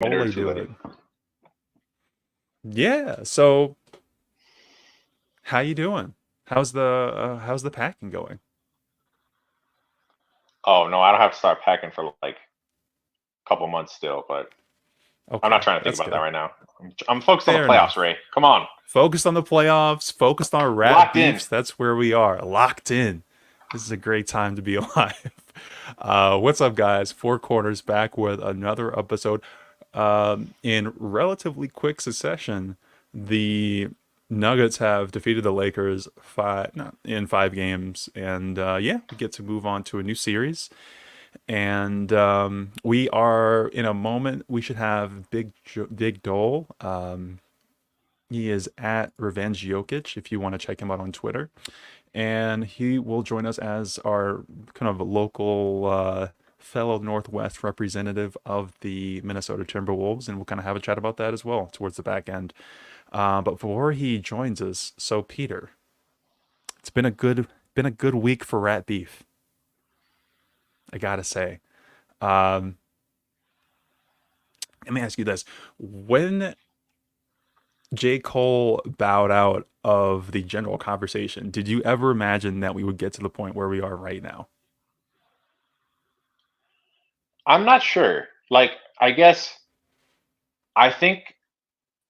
Totally to do let it. you. Yeah. So, how you doing? How's the packing going? Oh no, I don't have to start packing for like a couple months still, but I'm not Okay, trying to think that's about that good. right now. I'm focused on the Fair playoffs, enough. Ray. Come on, Focused on the playoffs, focused on rat locked in. beefs. That's where we are, locked in. This is a great time to be alive. What's up, guys? Four Corners back with another episode. In relatively quick succession, the Nuggets have defeated the Lakers in 5 games, and yeah, we get to move on to a new series. And we are in a moment. We should have Big Dole. He is at Revenge Jokic if you want to check him out on Twitter. And he will join us as our kind of local fellow Northwest representative of the Minnesota Timberwolves. And we'll kind of have a chat about that as well towards the back end. But before he joins us, so Peter, it's been a good week for Rat Beef, I gotta say. Um, Let me ask you this. When J. Cole bowed out of the general conversation, did you ever imagine that we would get to the point where we are right now? I'm not sure. Like, I guess I think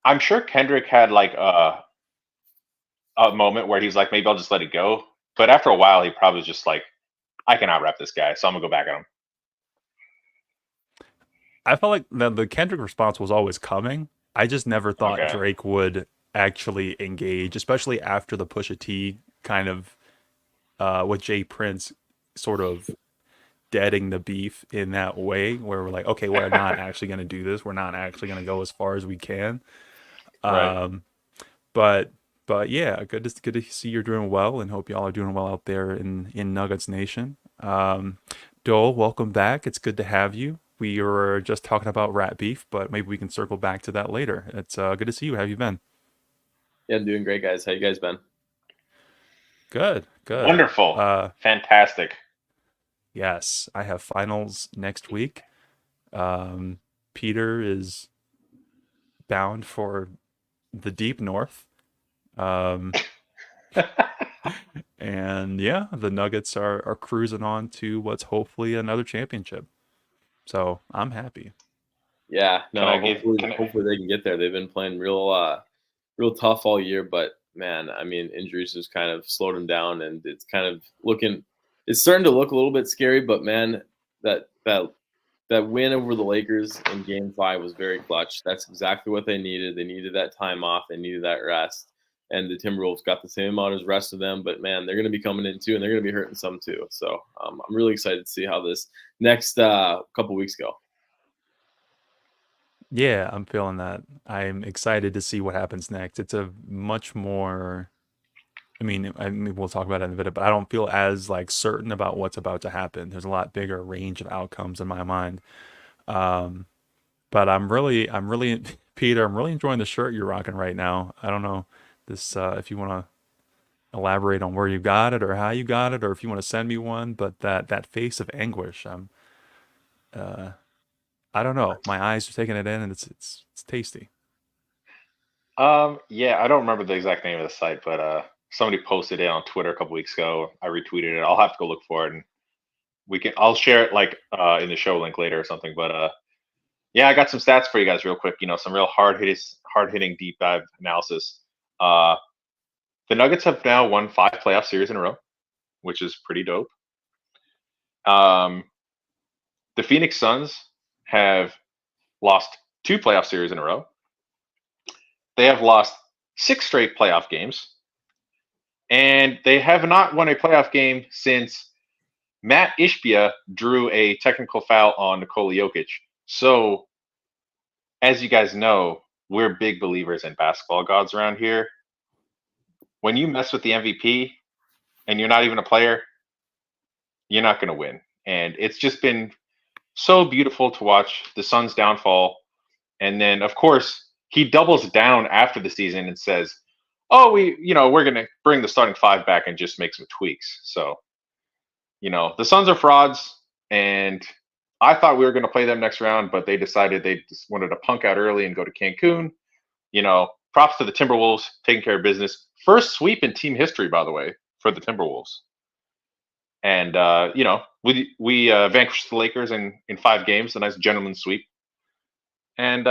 I'm sure Kendrick had like a moment where he's like, maybe I'll just let it go. But after a while, he probably was just like, I cannot rap this guy, so I'm gonna go back at him. I felt like the Kendrick response was always coming. I just never thought Okay, Drake would actually engage, especially after the Pusha T kind of with Jay Prince sort of deading the beef in that way, where we're like, okay, we're not actually going to do this. We're not actually going to go as far as we can. right. Um, but yeah, good to see you're doing well, and hope y'all are doing well out there in Nuggets Nation. Dole, welcome back. It's good to have you. We were just talking about rat beef, but maybe we can circle back to that later. It's good to see you. How have you been? Yeah, I'm doing great, guys. How you guys been? Good, good. Wonderful, Uh, fantastic. yes, I have finals next week. Um, Peter is bound for the deep north. Um, and yeah, the Nuggets are cruising on to what's hopefully another championship. So I'm happy. Yeah, Can I no, give? hopefully Can I? hopefully they can get there. They've been playing real tough all year, but man, I mean, injuries just kind of slowed them down and it's kind of looking it's starting to look a little bit scary, but man, that that that win over the Lakers in game 5 was very clutch. That's exactly what they needed. They needed that time off, they needed that rest. And the Timberwolves got the same amount as the rest of them, but man, they're going to be coming in too, and they're going to be hurting some too. So I'm really excited to see how this next couple weeks go. Yeah, I'm feeling that. I'm excited to see what happens next. It's a much more, I mean, we'll talk about it in a bit, but I don't feel as like certain about what's about to happen. There's a lot bigger range of outcomes in my mind. Um, but I'm really, Peter, I'm really enjoying the shirt you're rocking right now. I don't know this, if you want to elaborate on where you got it or how you got it, or if you want to send me one, but that face of anguish, uh, I don't know. My eyes are taking it in and it's tasty. Yeah, I don't remember the exact name of the site, but somebody posted it on Twitter a couple weeks ago. I retweeted it. I'll have to go look for it, and I'll share it like in the show link later or something. But yeah, I got some stats for you guys real quick. You know, some real hard hitting deep dive analysis. Uh, the Nuggets have now won 5 playoff series in a row, which is pretty dope. Um, the Phoenix Suns have lost 2 playoff series in a row. They have lost 6 straight playoff games, and they have not won a playoff game since Matt Ishbia drew a technical foul on Nikola Jokic. So, as you guys know, we're big believers in basketball gods around here. When you mess with the MVP and you're not even a player, you're not going to win. And it's just been so beautiful to watch the Suns' downfall. And then, of course, he doubles down after the season and says, "Oh, we're going to bring the starting 5 back and just make some tweaks." So, the Suns are frauds, and I thought we were going to play them next round, but they decided they just wanted to punk out early and go to Cancun. Props to the Timberwolves taking care of business. First sweep in team history, by the way, for the Timberwolves. And we vanquished the Lakers in 5 games, a nice gentleman's sweep. And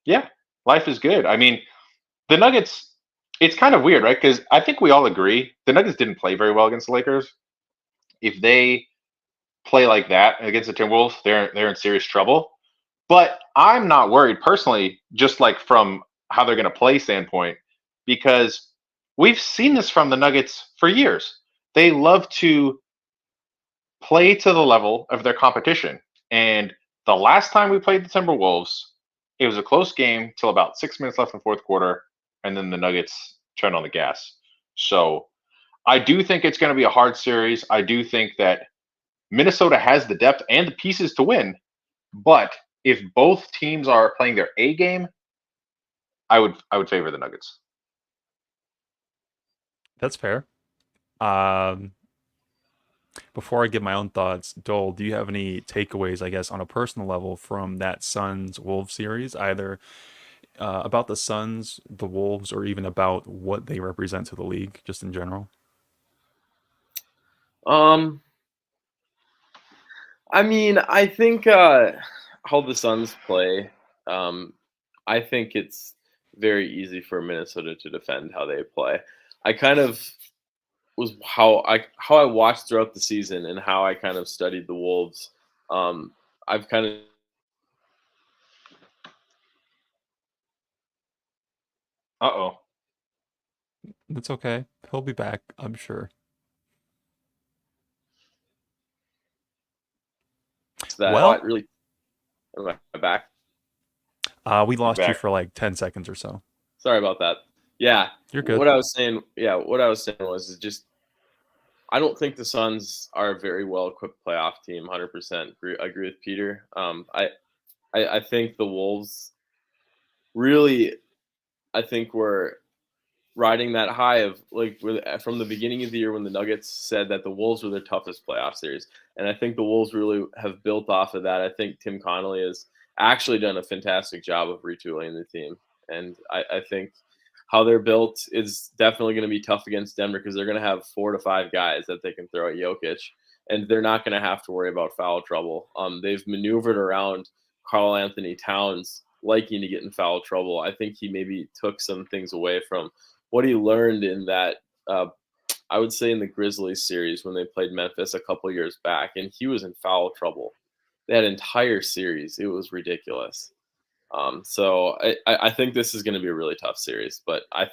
yeah, life is good. I mean, the Nuggets, it's kind of weird, right? Because I think we all agree the Nuggets didn't play very well against the Lakers. If they play like that against the Timberwolves, they're in serious trouble. But I'm not worried personally, just like from how they're going to play standpoint, because we've seen this from the Nuggets for years. They love to play to the level of their competition. And the last time we played the Timberwolves, it was a close game till about 6 minutes left in the fourth quarter, and then the Nuggets turned on the gas. So I do think it's going to be a hard series. I do think that Minnesota has the depth and the pieces to win, but if both teams are playing their A game, I would favor the Nuggets. That's fair. Before I give my own thoughts, Dole, do you have any takeaways, I guess, on a personal level from that Suns Wolves series, either about the Suns, the Wolves, or even about what they represent to the league, just in general? I mean, I think how the Suns play, I think it's very easy for Minnesota to defend how they play. I kind of was how I watched throughout the season and how I kind of studied the Wolves. I've kind of Uh-oh. That's okay. He'll be back, I'm sure. that Well, it really am I back. we lost you Back. for like 10 seconds or so. Sorry about that. Yeah, You're good. what I was saying was is just I don't think the Suns are a very well equipped playoff team. 100% agree with Peter. I think the Wolves really, I think we're riding that high of from the beginning of the year when the Nuggets said that the Wolves were their toughest playoff series, and I think the Wolves really have built off of that. I think Tim Connolly has actually done a fantastic job of retooling the team, and I think how they're built is definitely going to be tough against Denver because they're going to have 4 to 5 guys that they can throw at Jokic, and they're not going to have to worry about foul trouble. They've maneuvered around Karl Anthony Towns liking to get in foul trouble. I think he maybe took some things away from what he learned in that, I would say in the Grizzlies series when they played Memphis a couple years back, and he was in foul trouble. That entire series, it was ridiculous. So I think this is going to be a really tough series, but I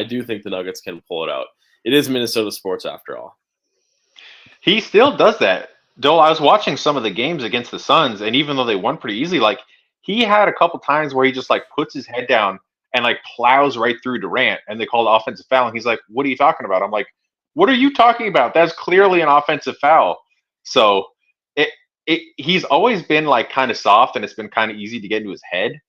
do think the Nuggets can pull it out. It is Minnesota sports after all. He still does that. Dole, I was watching some of the games against the Suns, and even though they won pretty easily, like he had a couple times where he just like puts his head down and like plows right through Durant, and they call it offensive foul. And he's like, "What are you talking about?" I'm like, "What are you talking about? That's clearly an offensive foul." So he's always been like kind of soft, and it's been kind of easy to get into his head.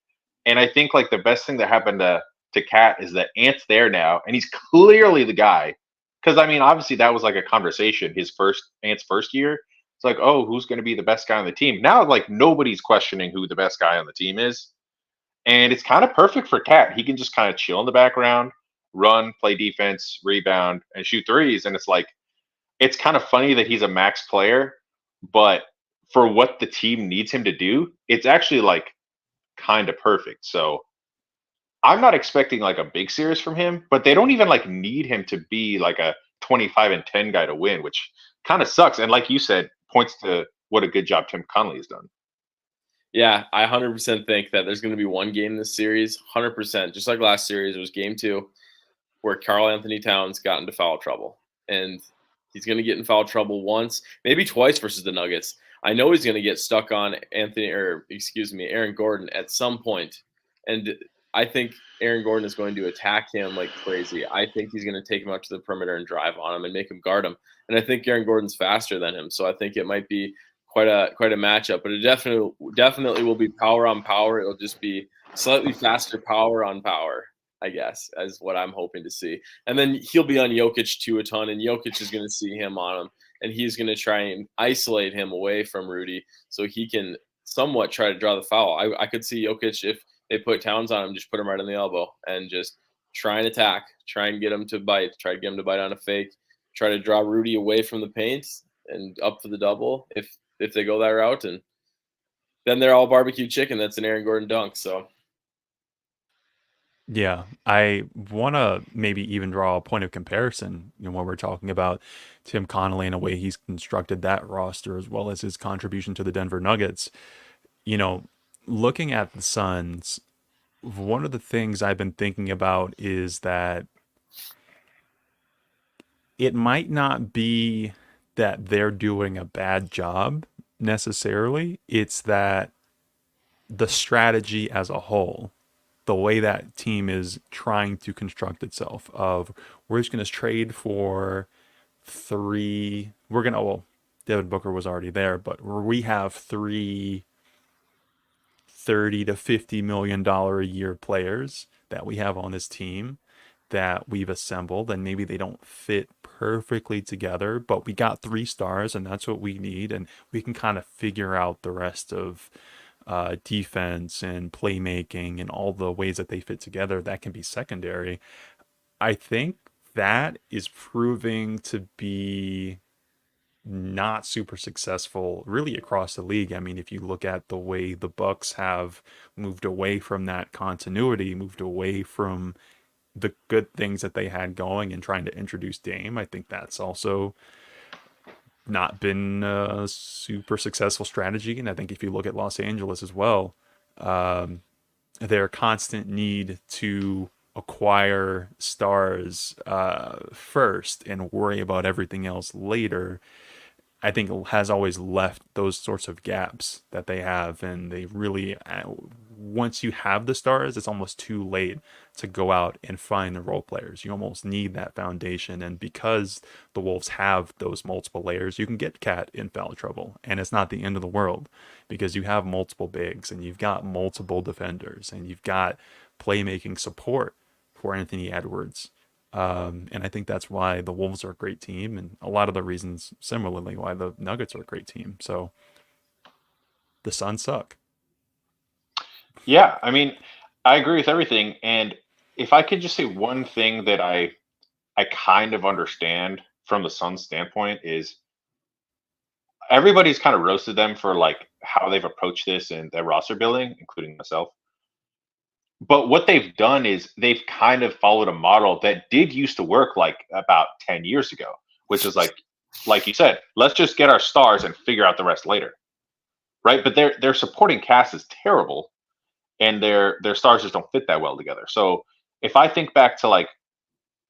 And I think like the best thing that happened to Cat is that Ant's there now, and he's clearly the guy. Because I mean, obviously that was like a conversation. Ant's first year, it's like, oh, who's going to be the best guy on the team? Now, like nobody's questioning who the best guy on the team is, and it's kind of perfect for Cat. He can just kind of chill in the background, run, play defense, rebound, and shoot threes. And it's like, it's kind of funny that he's a max player, but for what the team needs him to do, it's actually like kind of perfect. So I'm not expecting like a big series from him, but they don't even like need him to be like a 25-10 guy to win, which kind of sucks. And like you said, points to what a good job Tim Connolly has done. Yeah, I 100% think that there's going to be one game in this series, 100%. Just like last series, it was game 2 where Karl Anthony Towns got into foul trouble. And he's going to get in foul trouble once, maybe twice versus the Nuggets. I know he's going to get stuck on Aaron Gordon at some point. And I think Aaron Gordon is going to attack him like crazy. I think he's going to take him out to the perimeter and drive on him and make him guard him. And I think Aaron Gordon's faster than him. So I think it might be quite a matchup, but it definitely will be power on power. It'll just be slightly faster power on power, I guess, is what I'm hoping to see. And then he'll be on Jokic too a ton, and Jokic is going to see him on him. and he's going to try and isolate him away from Rudy so he can somewhat try to draw the foul. I could see Jokic, if they put Towns on him, just put him right on the elbow and just try and attack, try and get him to bite, try to get him to bite on a fake, try to draw Rudy away from the paint and up for the double if they go that route, and then they're all barbecue chicken. That's an Aaron Gordon dunk. So Yeah, I want to maybe even draw a point of comparison, when we're talking about Tim Connolly and the way he's constructed that roster, as well as his contribution to the Denver Nuggets. You know, looking at the Suns, one of the things I've been thinking about is that it might not be that they're doing a bad job necessarily. It's that the strategy as a whole, the way that team is trying to construct itself, of we're just going to trade for three, we're going to, well, Devin Booker was already there, but we have three 30 to $50 million a year players that we have on this team that we've assembled, and maybe they don't fit perfectly together, but we got 3 stars and that's what we need, and we can kind of figure out the rest of defense and playmaking and all the ways that they fit together. That can be secondary. I think that is proving to be not super successful really across the league. I mean, if you look at the way the Bucks have moved away from that continuity, moved away from the good things that they had going and trying to introduce Dame, I think that's also not been a super successful strategy. And I think if you look at Los Angeles as well, their constant need to acquire stars first and worry about everything else later, I think has always left those sorts of gaps that they have. And they really, once you have the stars, it's almost too late to go out and find the role players. You almost need that foundation. And because the Wolves have those multiple layers, you can get Cat in foul trouble. And it's not the end of the world because you have multiple bigs and you've got multiple defenders and you've got playmaking support for Anthony Edwards. And I think that's why the Wolves are a great team, and a lot of the reasons similarly why the Nuggets are a great team. So the Suns suck. Yeah, I mean, I agree with everything. And if I could just say one thing that I kind of understand from the Suns' standpoint is everybody's kind of roasted them for like how they've approached this and their roster building, including myself. But what they've done is they've kind of followed a model that did used to work like about 10 years ago, which is like you said, let's just get our stars and figure out the rest later. Right? But their supporting cast is terrible and their stars just don't fit that well together. So if I think back to like,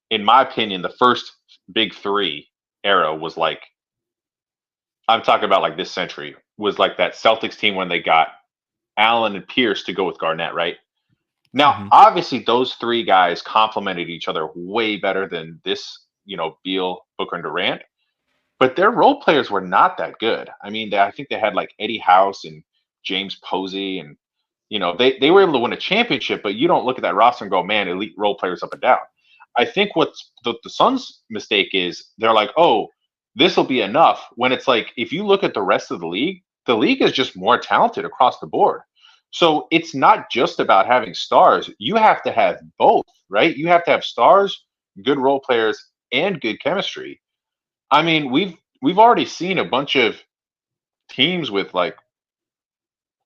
in my opinion, the first big three era was like, I'm talking about like this century, was like that Celtics team when they got Allen and Pierce to go with Garnett, right? Now, obviously, those three guys complemented each other way better than this, Beal, Booker, and Durant. But their role players were not that good. I mean, I think they had like Eddie House and James Posey, and they were able to win a championship. But you don't look at that roster and go, man, elite role players up and down. I think what's the Suns' mistake is they're like, oh, this will be enough. When it's like, if you look at the rest of the league is just more talented across the board. So it's not just about having stars. You have to have both, right? You have to have stars, good role players, and good chemistry. I mean, we've already seen a bunch of teams with like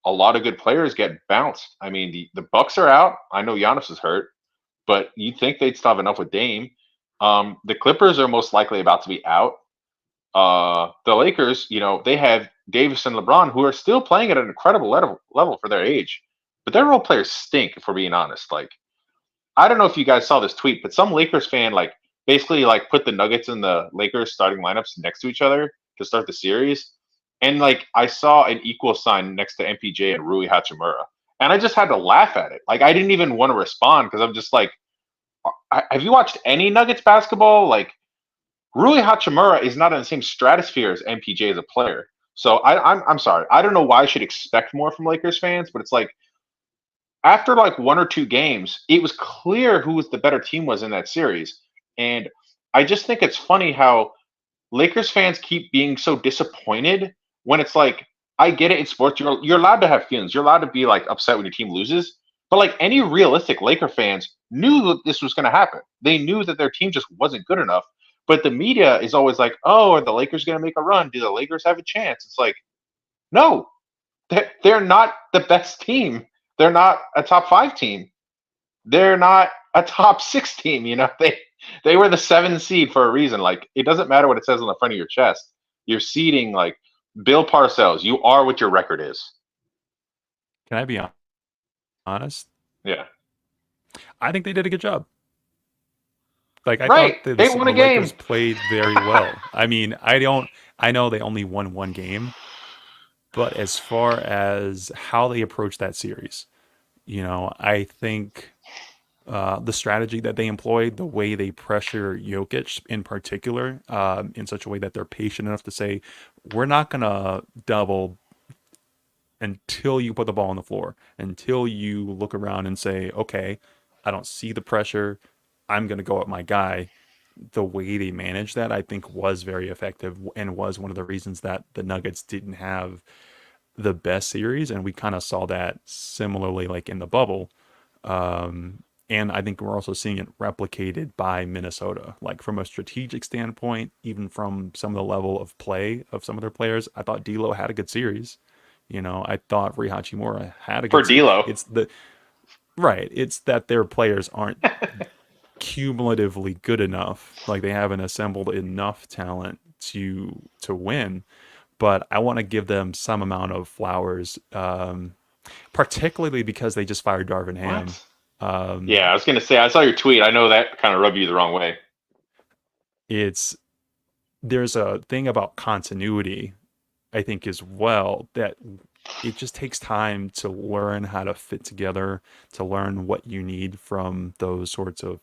a lot of good players get bounced. I mean, the Bucks are out. I know Giannis is hurt, but you'd think they'd still have enough with Dame. The Clippers are most likely about to be out. The Lakers, they have Davis and LeBron, who are still playing at an incredible level for their age, but their role players stink, if we're being honest. Like, I don't know if you guys saw this tweet, but some Lakers fan basically put the Nuggets and the Lakers starting lineups next to each other to start the series, and I saw an equal sign next to MPJ and Rui Hachimura, and I just had to laugh at it. Like, I didn't even want to respond because I'm just like, have you watched any Nuggets basketball? Like, Rui Hachimura is not in the same stratosphere as MPJ as a player. So I'm sorry. I don't know why I should expect more from Lakers fans, but it's like after 1 or 2 games, it was clear who was the better team was in that series. And I just think it's funny how Lakers fans keep being so disappointed when it's like, I get it in sports. You're allowed to have feelings. You're allowed to be like upset when your team loses. But like any realistic Laker fans knew that this was going to happen. They knew that their team just wasn't good enough. But the media is always like, oh, are the Lakers going to make a run? Do the Lakers have a chance? It's like, no, they're not the best team. They're not a top 5 team. They're not a top 6 team. You know, they were the 7 seed for a reason. Like, it doesn't matter what it says on the front of your chest. You're seeding like Bill Parcells. You are what your record is. Can I be honest? Yeah. I think they did a good job. Like, I Right. thought that They won a the Lakers game. played very well. I mean, I know they only won one game, but as far as how they approached that series, I think the strategy that they employed, the way they pressure Jokic in particular, in such a way that they're patient enough to say, we're not going to double until you put the ball on the floor, until you look around and say, okay, I don't see the pressure. I'm going to go at my guy. The way they managed that, I think, was very effective and was one of the reasons that the Nuggets didn't have the best series. And we kind of saw that similarly, like in the bubble. And I think we're also seeing it replicated by Minnesota, like from a strategic standpoint, even from some of the level of play of some of their players. I thought D'Lo had a good series. I thought Rui Hachimura had a For good series. D'Lo. It's that their players aren't cumulatively good enough. Like, they haven't assembled enough talent to win. But I want to give them some amount of flowers, particularly because they just fired Darvin Ham. What? Yeah, I was gonna say, I saw your tweet. I know that kind of rubbed you the wrong way. There's a thing about continuity, I think, as well, that it just takes time to learn how to fit together, to learn what you need from those sorts of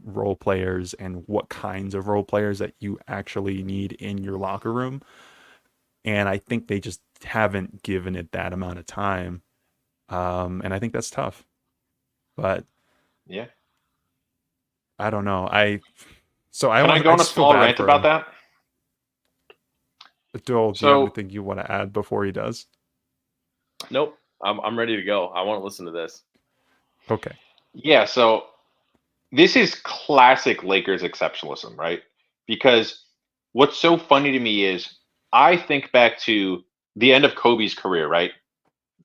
role players and what kinds of role players that you actually need in your locker room. And I think they just haven't given it that amount of time. And I think that's tough. But yeah, I don't know. Can I go on a small rant about that? Dole, do you have anything you want to add before he does? Nope. I'm ready to go. I want to listen to this. Okay. Yeah, so this is classic Lakers exceptionalism, right? Because what's so funny to me is I think back to the end of Kobe's career, right?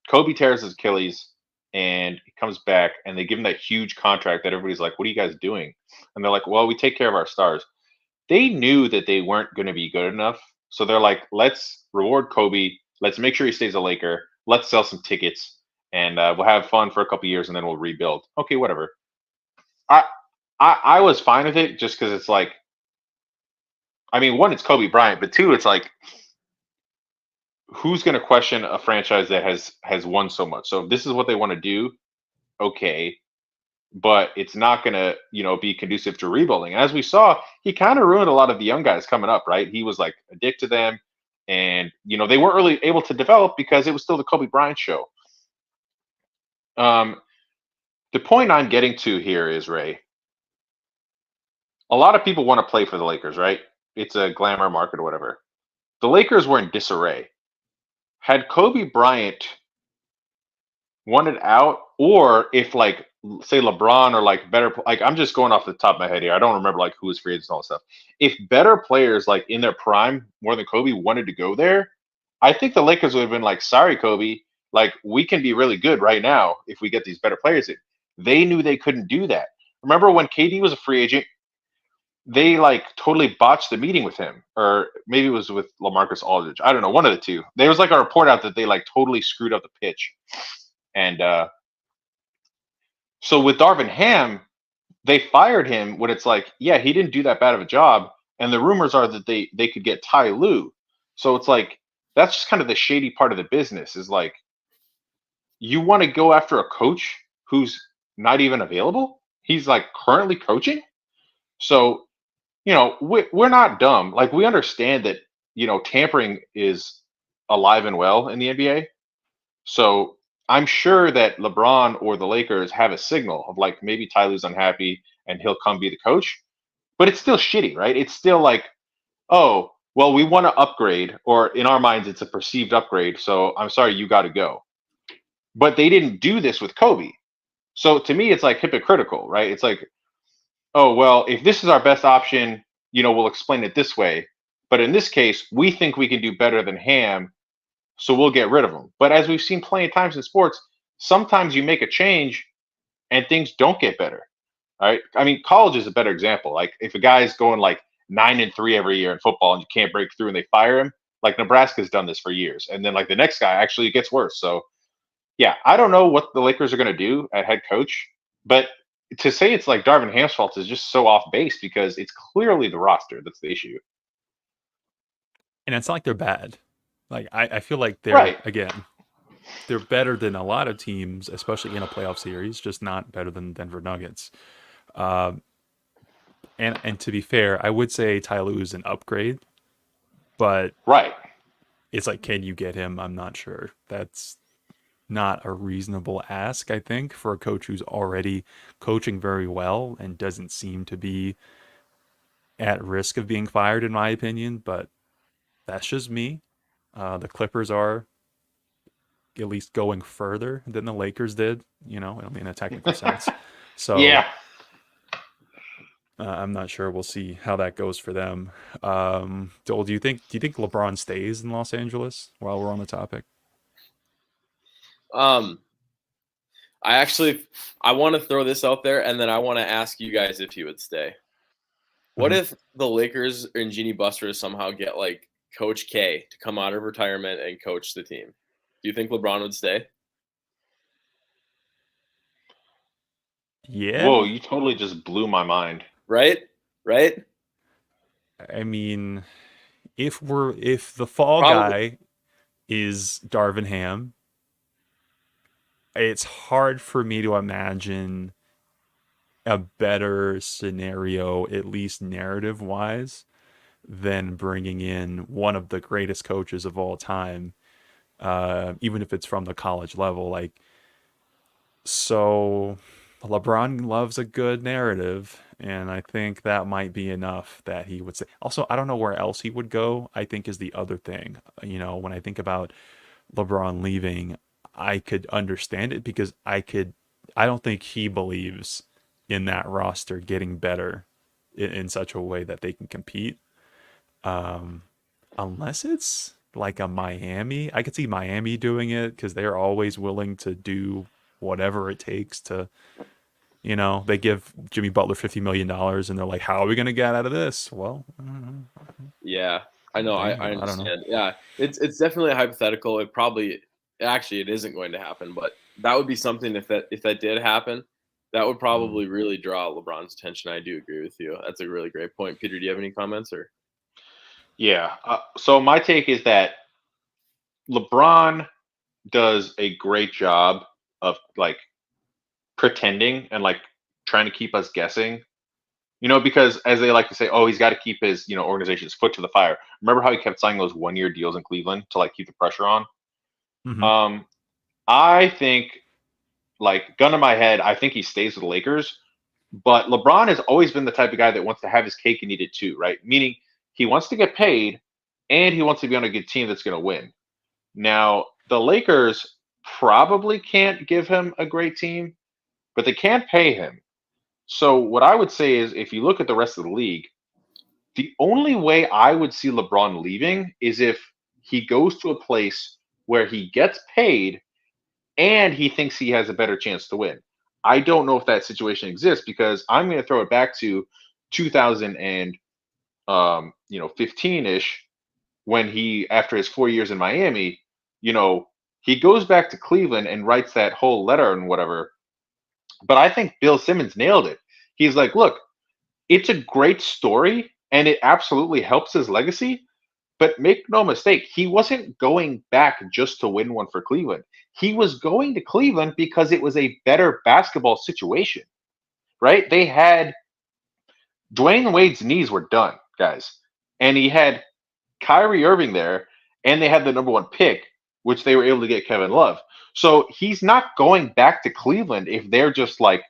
Kobe tears his Achilles and he comes back and they give him that huge contract that everybody's like, what are you guys doing? And they're like, well, we take care of our stars. They knew that they weren't going to be good enough. So they're like, let's reward Kobe. Let's make sure he stays a Laker. Let's sell some tickets and we'll have fun for a couple years and then we'll rebuild. Okay, whatever. I was fine with it just because it's like, I mean, one, it's Kobe Bryant, but two, it's like, who's going to question a franchise that has won so much? So if this is what they want to do, okay, but it's not going to, be conducive to rebuilding. And as we saw, he kind of ruined a lot of the young guys coming up, right? He was like addicted to them, and they weren't really able to develop because it was still the Kobe Bryant show. The point I'm getting to here is, Ray, a lot of people want to play for the Lakers, right? It's a glamour market or whatever. The Lakers were in disarray. Had Kobe Bryant wanted out, or if like say LeBron or like better, like I'm just going off the top of my head here. I don't remember like who was free agents and all that stuff. If better players like in their prime more than Kobe wanted to go there, I think the Lakers would have been like, sorry, Kobe, like we can be really good right now if we get these better players in. They knew they couldn't do that. Remember when KD was a free agent? They like totally botched the meeting with him, or maybe it was with LaMarcus Aldridge. I don't know, one of the two. There was like a report out that they like totally screwed up the pitch. And so with Darvin Ham, they fired him when it's like, yeah, he didn't do that bad of a job. And the rumors are that they could get Ty Lue. So it's like, that's just kind of the shady part of the business is like, you want to go after a coach who's not even available? He's like currently coaching. So, we're not dumb. Like we understand that, tampering is alive and well in the NBA. So I'm sure that LeBron or the Lakers have a signal of like maybe Ty Lue's unhappy and he'll come be the coach, but it's still shitty, right? It's still like oh, well, we want to upgrade, or in our minds, it's a perceived upgrade. So I'm sorry, you got to go. But they didn't do this with Kobe. So to me, it's like hypocritical, right? It's like, oh, well, if this is our best option, we'll explain it this way. But in this case, we think we can do better than Ham, so we'll get rid of him. But as we've seen plenty of times in sports, sometimes you make a change and things don't get better. All right. I mean, college is a better example. Like if a guy's going like 9-3 every year in football and you can't break through and they fire him, like Nebraska's done this for years. And then like the next guy actually gets worse. So yeah, I don't know what the Lakers are going to do at head coach, but to say it's like Darvin Ham's fault is just so off base because it's clearly the roster that's the issue. And it's not like they're bad. Like I feel like they're Right. again, they're better than a lot of teams, especially in a playoff series, just not better than Denver Nuggets. And to be fair, I would say Ty Lue is an upgrade, but Right. it's like, can you get him? I'm not sure. That's not a reasonable ask, I think, for a coach who's already coaching very well and doesn't seem to be at risk of being fired, in my opinion. But that's just me. The Clippers are at least going further than the Lakers did, in a technical sense. So Yeah. I'm not sure. We'll see how that goes for them. Dole, do you think LeBron stays in Los Angeles while we're on the topic? I want to throw this out there, and then I want to ask you guys if you would stay. What if the Lakers and Jeannie Buster somehow get like Coach K to come out of retirement and coach the team? Do you think LeBron would stay? Yeah. Whoa, you totally just blew my mind. Right? I mean, if the fall Probably. guy is Darvin Ham, it's hard for me to imagine a better scenario, at least narrative wise, than bringing in one of the greatest coaches of all time, even if it's from the college level. Like, so LeBron loves a good narrative, and I think that might be enough that he would say. Also, I don't know where else he would go, I think, is the other thing. When I think about LeBron leaving, I could understand it because I don't think he believes in that roster getting better in such a way that they can compete. Unless it's like a Miami. I could see Miami doing it because they're always willing to do whatever it takes to, they give Jimmy Butler $50 million and they're like, how are we going to get out of this? Well, I don't know. Yeah, I know. I I don't know. understand. Yeah, it's definitely a hypothetical. It isn't going to happen, but that would be something if that did happen. That would probably really draw LeBron's attention. I do agree with you. That's a really great point. Peter, do you have any comments or? Yeah. So my take is that LeBron does a great job of like pretending and like trying to keep us guessing. Because as they like to say, oh, he's got to keep his, organization's foot to the fire. Remember how he kept signing those 1-year deals in Cleveland to like keep the pressure on? Mm-hmm. I think, like, gun to my head, I think he stays with the Lakers. But LeBron has always been the type of guy that wants to have his cake and eat it too, right? Meaning he wants to get paid and he wants to be on a good team that's going to win. Now, the Lakers probably can't give him a great team, but they can't pay him. So what I would say is if you look at the rest of the league, the only way I would see LeBron leaving is if he goes to a place where he gets paid and he thinks he has a better chance to win. I don't know if that situation exists because I'm going to throw it back to 2000 and 15-ish when he, after his 4 years in Miami, he goes back to Cleveland and writes that whole letter and whatever. But I think Bill Simmons nailed it. He's like, look, it's a great story and it absolutely helps his legacy. But make no mistake, he wasn't going back just to win one for Cleveland. He was going to Cleveland because it was a better basketball situation, right? They had Dwayne Wade's knees were done, guys. And he had Kyrie Irving there, and they had the number 1 pick, which they were able to get Kevin Love. So he's not going back to Cleveland if they're just like,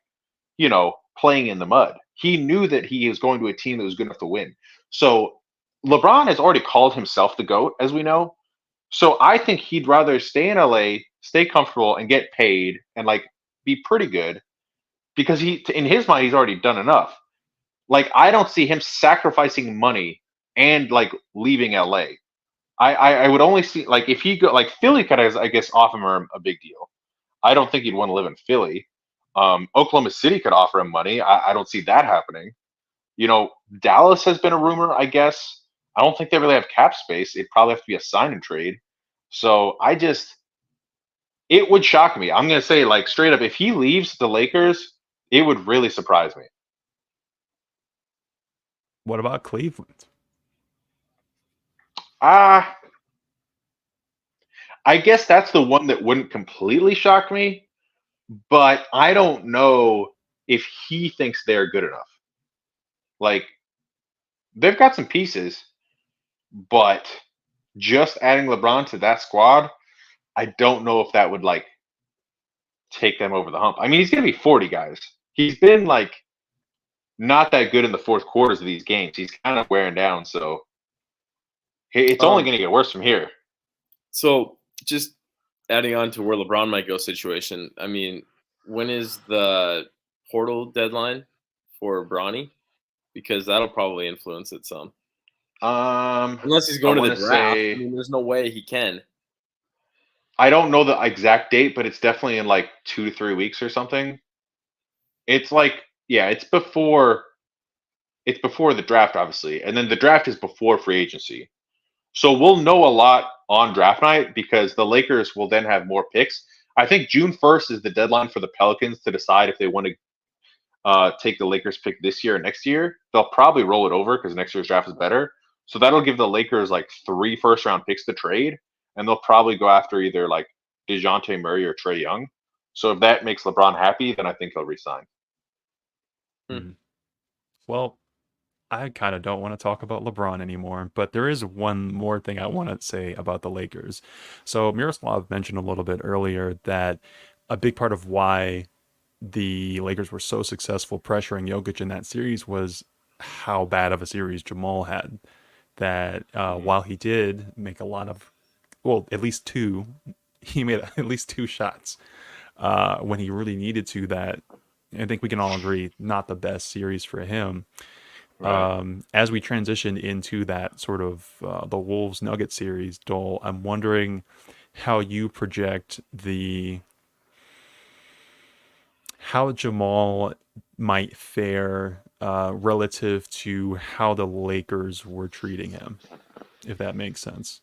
playing in the mud. He knew that he was going to a team that was good enough to win. So LeBron has already called himself the GOAT, as we know. So I think he'd rather stay in LA, stay comfortable, and get paid and like be pretty good because in his mind, he's already done enough. Like I don't see him sacrificing money and like leaving LA. I would only see like if he go like Philly could I guess offer him a big deal. I don't think he'd want to live in Philly. Oklahoma City could offer him money. I don't see that happening. You know, Dallas has been a rumor, I guess. I don't think they really have cap space. It'd probably have to be a sign and trade. So it would shock me. I'm going to say, like, straight up, if he leaves the Lakers, it would really surprise me. What about Cleveland? Ah, I guess that's the one that wouldn't completely shock me, but I don't know if he thinks they're good enough. Like, they've got some pieces, but just adding LeBron to that squad, I don't know if that would like take them over the hump. I mean, he's going to be 40, guys. He's been like not that good in the fourth quarters of these games. He's kind of wearing down, so it's only going to get worse from here. So just adding on to where LeBron might go situation. I mean, when is the portal deadline for Bronny? Because that'll probably influence it some. Unless he's going to the draft. I mean, there's no way he can. I don't know the exact date, but it's definitely in like 2 to 3 weeks or something. It's like, yeah, it's before the draft, obviously, and then the draft is before free agency. So we'll know a lot on draft night because the Lakers will then have more picks. I think June 1st is the deadline for the Pelicans to decide if they want to take the Lakers pick this year or next year. They'll probably roll it over because next year's draft is better. So that'll give the Lakers like 3 first-round picks to trade, and they'll probably go after either like DeJounte Murray or Trae Young. So if that makes LeBron happy, then I think he'll resign. Well, I kind of don't want to talk about LeBron anymore, but there is one more thing I want to say about the Lakers. So Miroslav mentioned a little bit earlier that a big part of why the Lakers were so successful pressuring Jokic in that series was how bad of a series Jamal had. That while he did make a lot of, well, at least two, he made at least 2 shots when he really needed to. That I think we can all agree, not the best series for him. Right. As we transition into that sort of the Wolves Nugget series, Dole, I'm wondering how you project how Jamal might fare relative to how the Lakers were treating him, if that makes sense.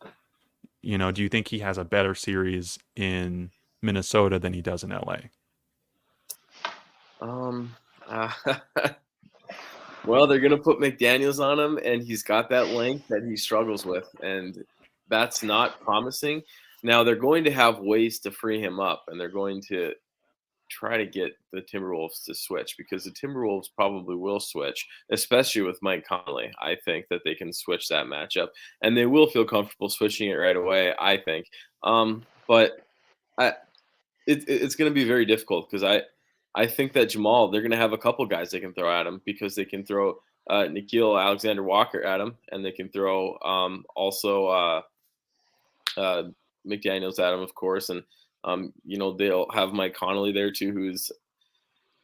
You know, do you think he has a better series in Minnesota than he does in LA? Well, they're gonna put McDaniels on him, and he's got that length that he struggles with, and that's not promising. Now they're going to have ways to free him up, and they're going to try to get the Timberwolves to switch because the Timberwolves probably will switch, especially with Mike Conley. I think that they can switch that matchup, and they will feel comfortable switching it right away. I think, but it's going to be very difficult because I think that Jamal, they're going to have a couple guys they can throw at him because they can throw Nikhil Alexander Walker at him, and they can throw also McDaniels at him, of course, and they'll have Mike Conley there too, who's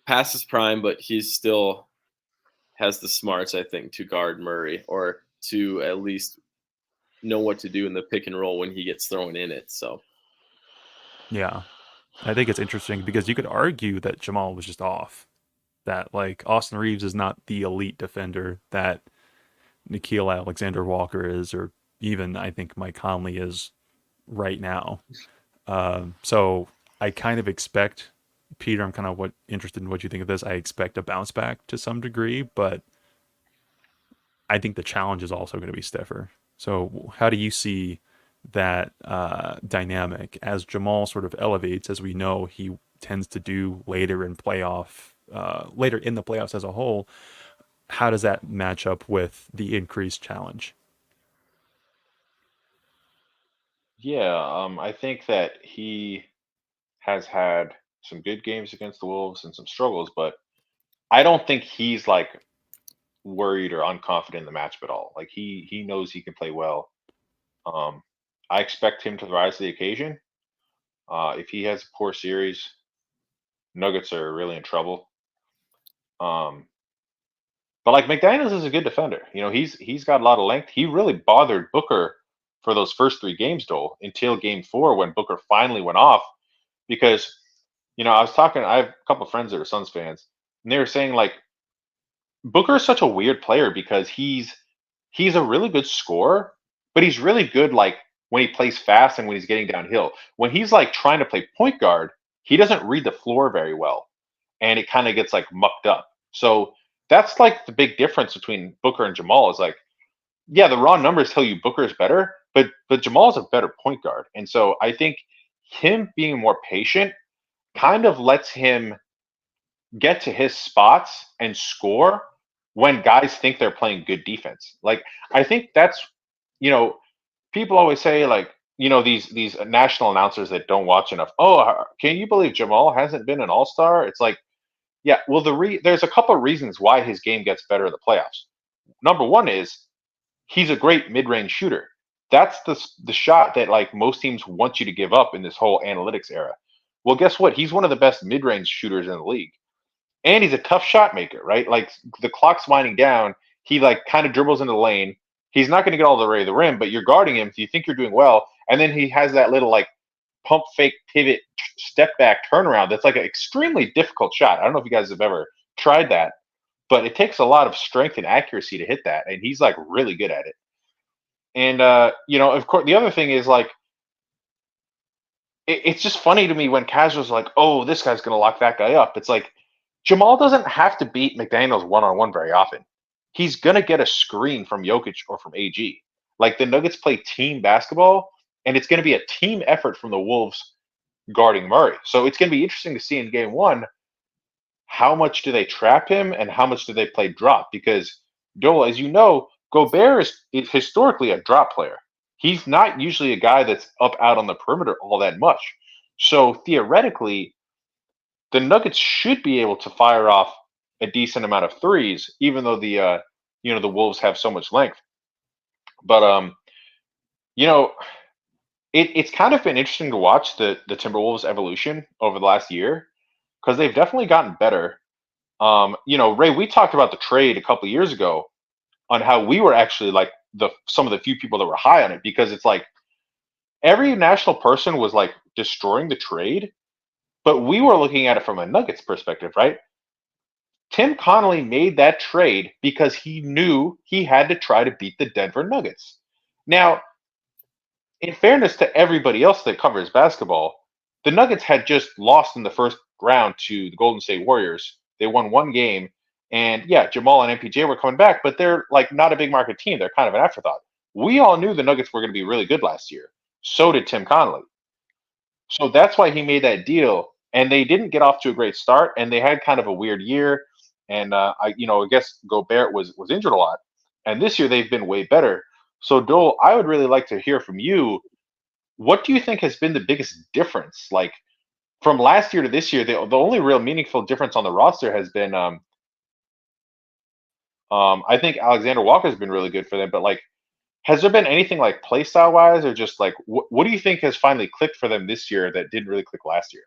past his prime, but he's still has the smarts, I think, to guard Murray or to at least know what to do in the pick and roll when he gets thrown in it. So, Yeah, I think it's interesting because you could argue that Jamal was just off. That like Austin Reeves is not the elite defender that Nikhil Alexander Walker is, or even I think Mike Conley is right now. So I kind of expect, Peter, I'm kind of interested in what you think of this. I expect a bounce back to some degree, but I think the challenge is also going to be stiffer. So how do you see that dynamic as Jamal sort of elevates, as we know he tends to do later in later in the playoffs as a whole? How does that match up with the increased challenge? Yeah, I think that he has had some good games against the Wolves and some struggles, but I don't think he's like worried or unconfident in the matchup at all. Like he knows he can play well. I expect him to rise to the occasion. If he has a poor series, Nuggets are really in trouble. But like McDaniels is a good defender. You know, he's got a lot of length. He really bothered Booker for those first 3 games, Dole, until game 4 when Booker finally went off. Because, you know, I have a couple of friends that are Suns fans, and they were saying like Booker is such a weird player because he's a really good scorer, but he's really good like when he plays fast and when he's getting downhill. When he's like trying to play point guard, he doesn't read the floor very well, and it kind of gets like mucked up. So that's like the big difference between Booker and Jamal is like, yeah, the raw numbers tell you Booker is better, but Jamal is a better point guard, and so I think him being more patient kind of lets him get to his spots and score when guys think they're playing good defense. Like I think that's, you know, people always say like, you know, these national announcers that don't watch enough. Oh, can you believe Jamal hasn't been an all-star? It's like, yeah, well there's a couple of reasons why his game gets better in the playoffs. Number one is he's a great mid-range shooter. That's the shot that like most teams want you to give up in this whole analytics era. Well, guess what? He's one of the best mid-range shooters in the league, and he's a tough shot maker, right? Like the clock's winding down, he like kind of dribbles into the lane. He's not going to get all the way to the rim, but you're guarding him. So you think you're doing well, and then he has that little like pump fake pivot step back turnaround. That's like an extremely difficult shot. I don't know if you guys have ever tried that, but it takes a lot of strength and accuracy to hit that, and he's like really good at it. And you know, of course, the other thing is like it's just funny to me when casuals like, oh, this guy's going to lock that guy up. It's like Jamal doesn't have to beat McDaniels one-on-one very often. He's going to get a screen from Jokic or from AG. Like the Nuggets play team basketball, and it's going to be a team effort from the Wolves guarding Murray. So it's going to be interesting to see in game 1 how much do they trap him and how much do they play drop? Because Dole, as you know, Gobert is historically a drop player. He's not usually a guy that's up out on the perimeter all that much. So theoretically, the Nuggets should be able to fire off a decent amount of threes, even though the you know, the Wolves have so much length. But you know, it's kind of been interesting to watch the Timberwolves evolution over the last year because they've definitely gotten better. You know, Ray, we talked about the trade a couple of years ago on how we were actually like some of the few people that were high on it because it's like every national person was like destroying the trade, but we were looking at it from a Nuggets perspective, right? Tim Connolly made that trade because he knew he had to try to beat the Denver Nuggets. Now, in fairness to everybody else that covers basketball, the Nuggets had just lost in the first round to the Golden State Warriors. They won 1 game, and yeah, Jamal and MPJ were coming back, but they're like not a big market team. They're kind of an afterthought. We all knew the Nuggets were going to be really good last year. So did Tim Connolly. So that's why he made that deal. And they didn't get off to a great start, and they had kind of a weird year. And you know, I guess Gobert was injured a lot, and this year they've been way better. So Dole, I would really like to hear from you. What do you think has been the biggest difference, like from last year to this year? The only real meaningful difference on the roster has been, I think Alexander Walker has been really good for them. But like, has there been anything like play style wise, or just like what do you think has finally clicked for them this year that didn't really click last year?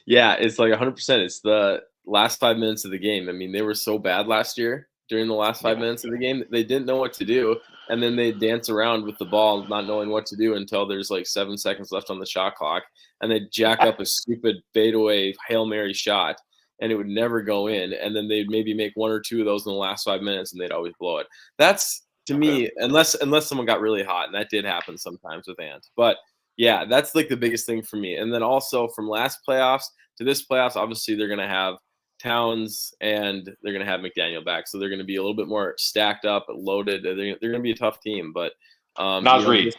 Yeah, it's like 100%. It's the last 5 minutes of the game. I mean, they were so bad last year during the last 5 minutes of the game. They didn't know what to do. And then they dance around with the ball, not knowing what to do until there's like 7 seconds left on the shot clock. And they jack up a stupid fadeaway Hail Mary shot, and it would never go in. And then they'd maybe make 1 or 2 of those in the last 5 minutes, and they'd always blow it. That's, to me, unless someone got really hot, and that did happen sometimes with Ant. But yeah, that's like the biggest thing for me. And then also from last playoffs to this playoffs, obviously they're going to have Towns and they're going to have McDaniel back. So they're going to be a little bit more stacked up, loaded. They're going to be a tough team. But Nas Reed.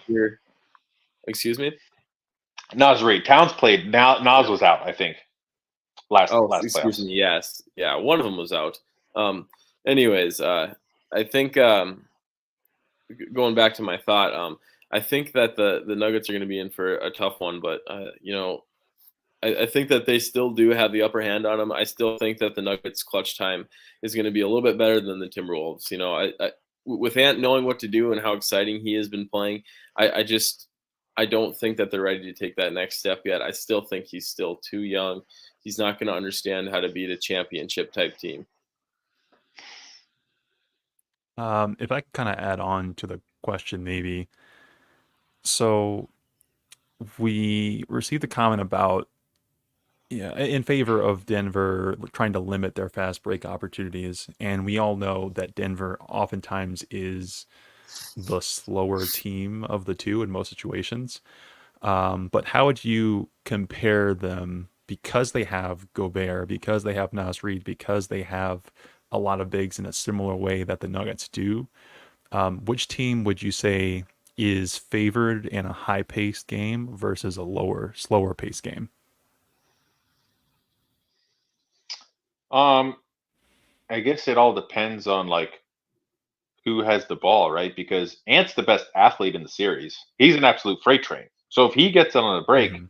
Excuse me? Nas Reed. Towns played. Now Nas was out, I think. Last excuse playoffs. me. Yes. Yeah, one of them was out. Anyways, I think going back to my thought, I think that the Nuggets are going to be in for a tough one, but you know, I think that they still do have the upper hand on them. I still think that the Nuggets' clutch time is going to be a little bit better than the Timberwolves. With Ant knowing what to do and how exciting he has been playing, I don't think that they're ready to take that next step yet. I still think he's still too young. He's not going to understand how to beat a championship type team. If I kind of add on to the question, maybe. So we received a comment about, yeah, in favor of Denver trying to limit their fast break opportunities, and we all know that Denver oftentimes is the slower team of the two in most situations. But how would you compare them because they have Gobert, because they have Nas Reed, because they have a lot of bigs in a similar way that the Nuggets do? Which team would you say is favored in a high-paced game versus a lower, slower-paced game? Um, I guess it all depends on like who has the ball, right? Because Ant's the best athlete in the series. He's an absolute freight train. So if he gets it on a break, Hmm.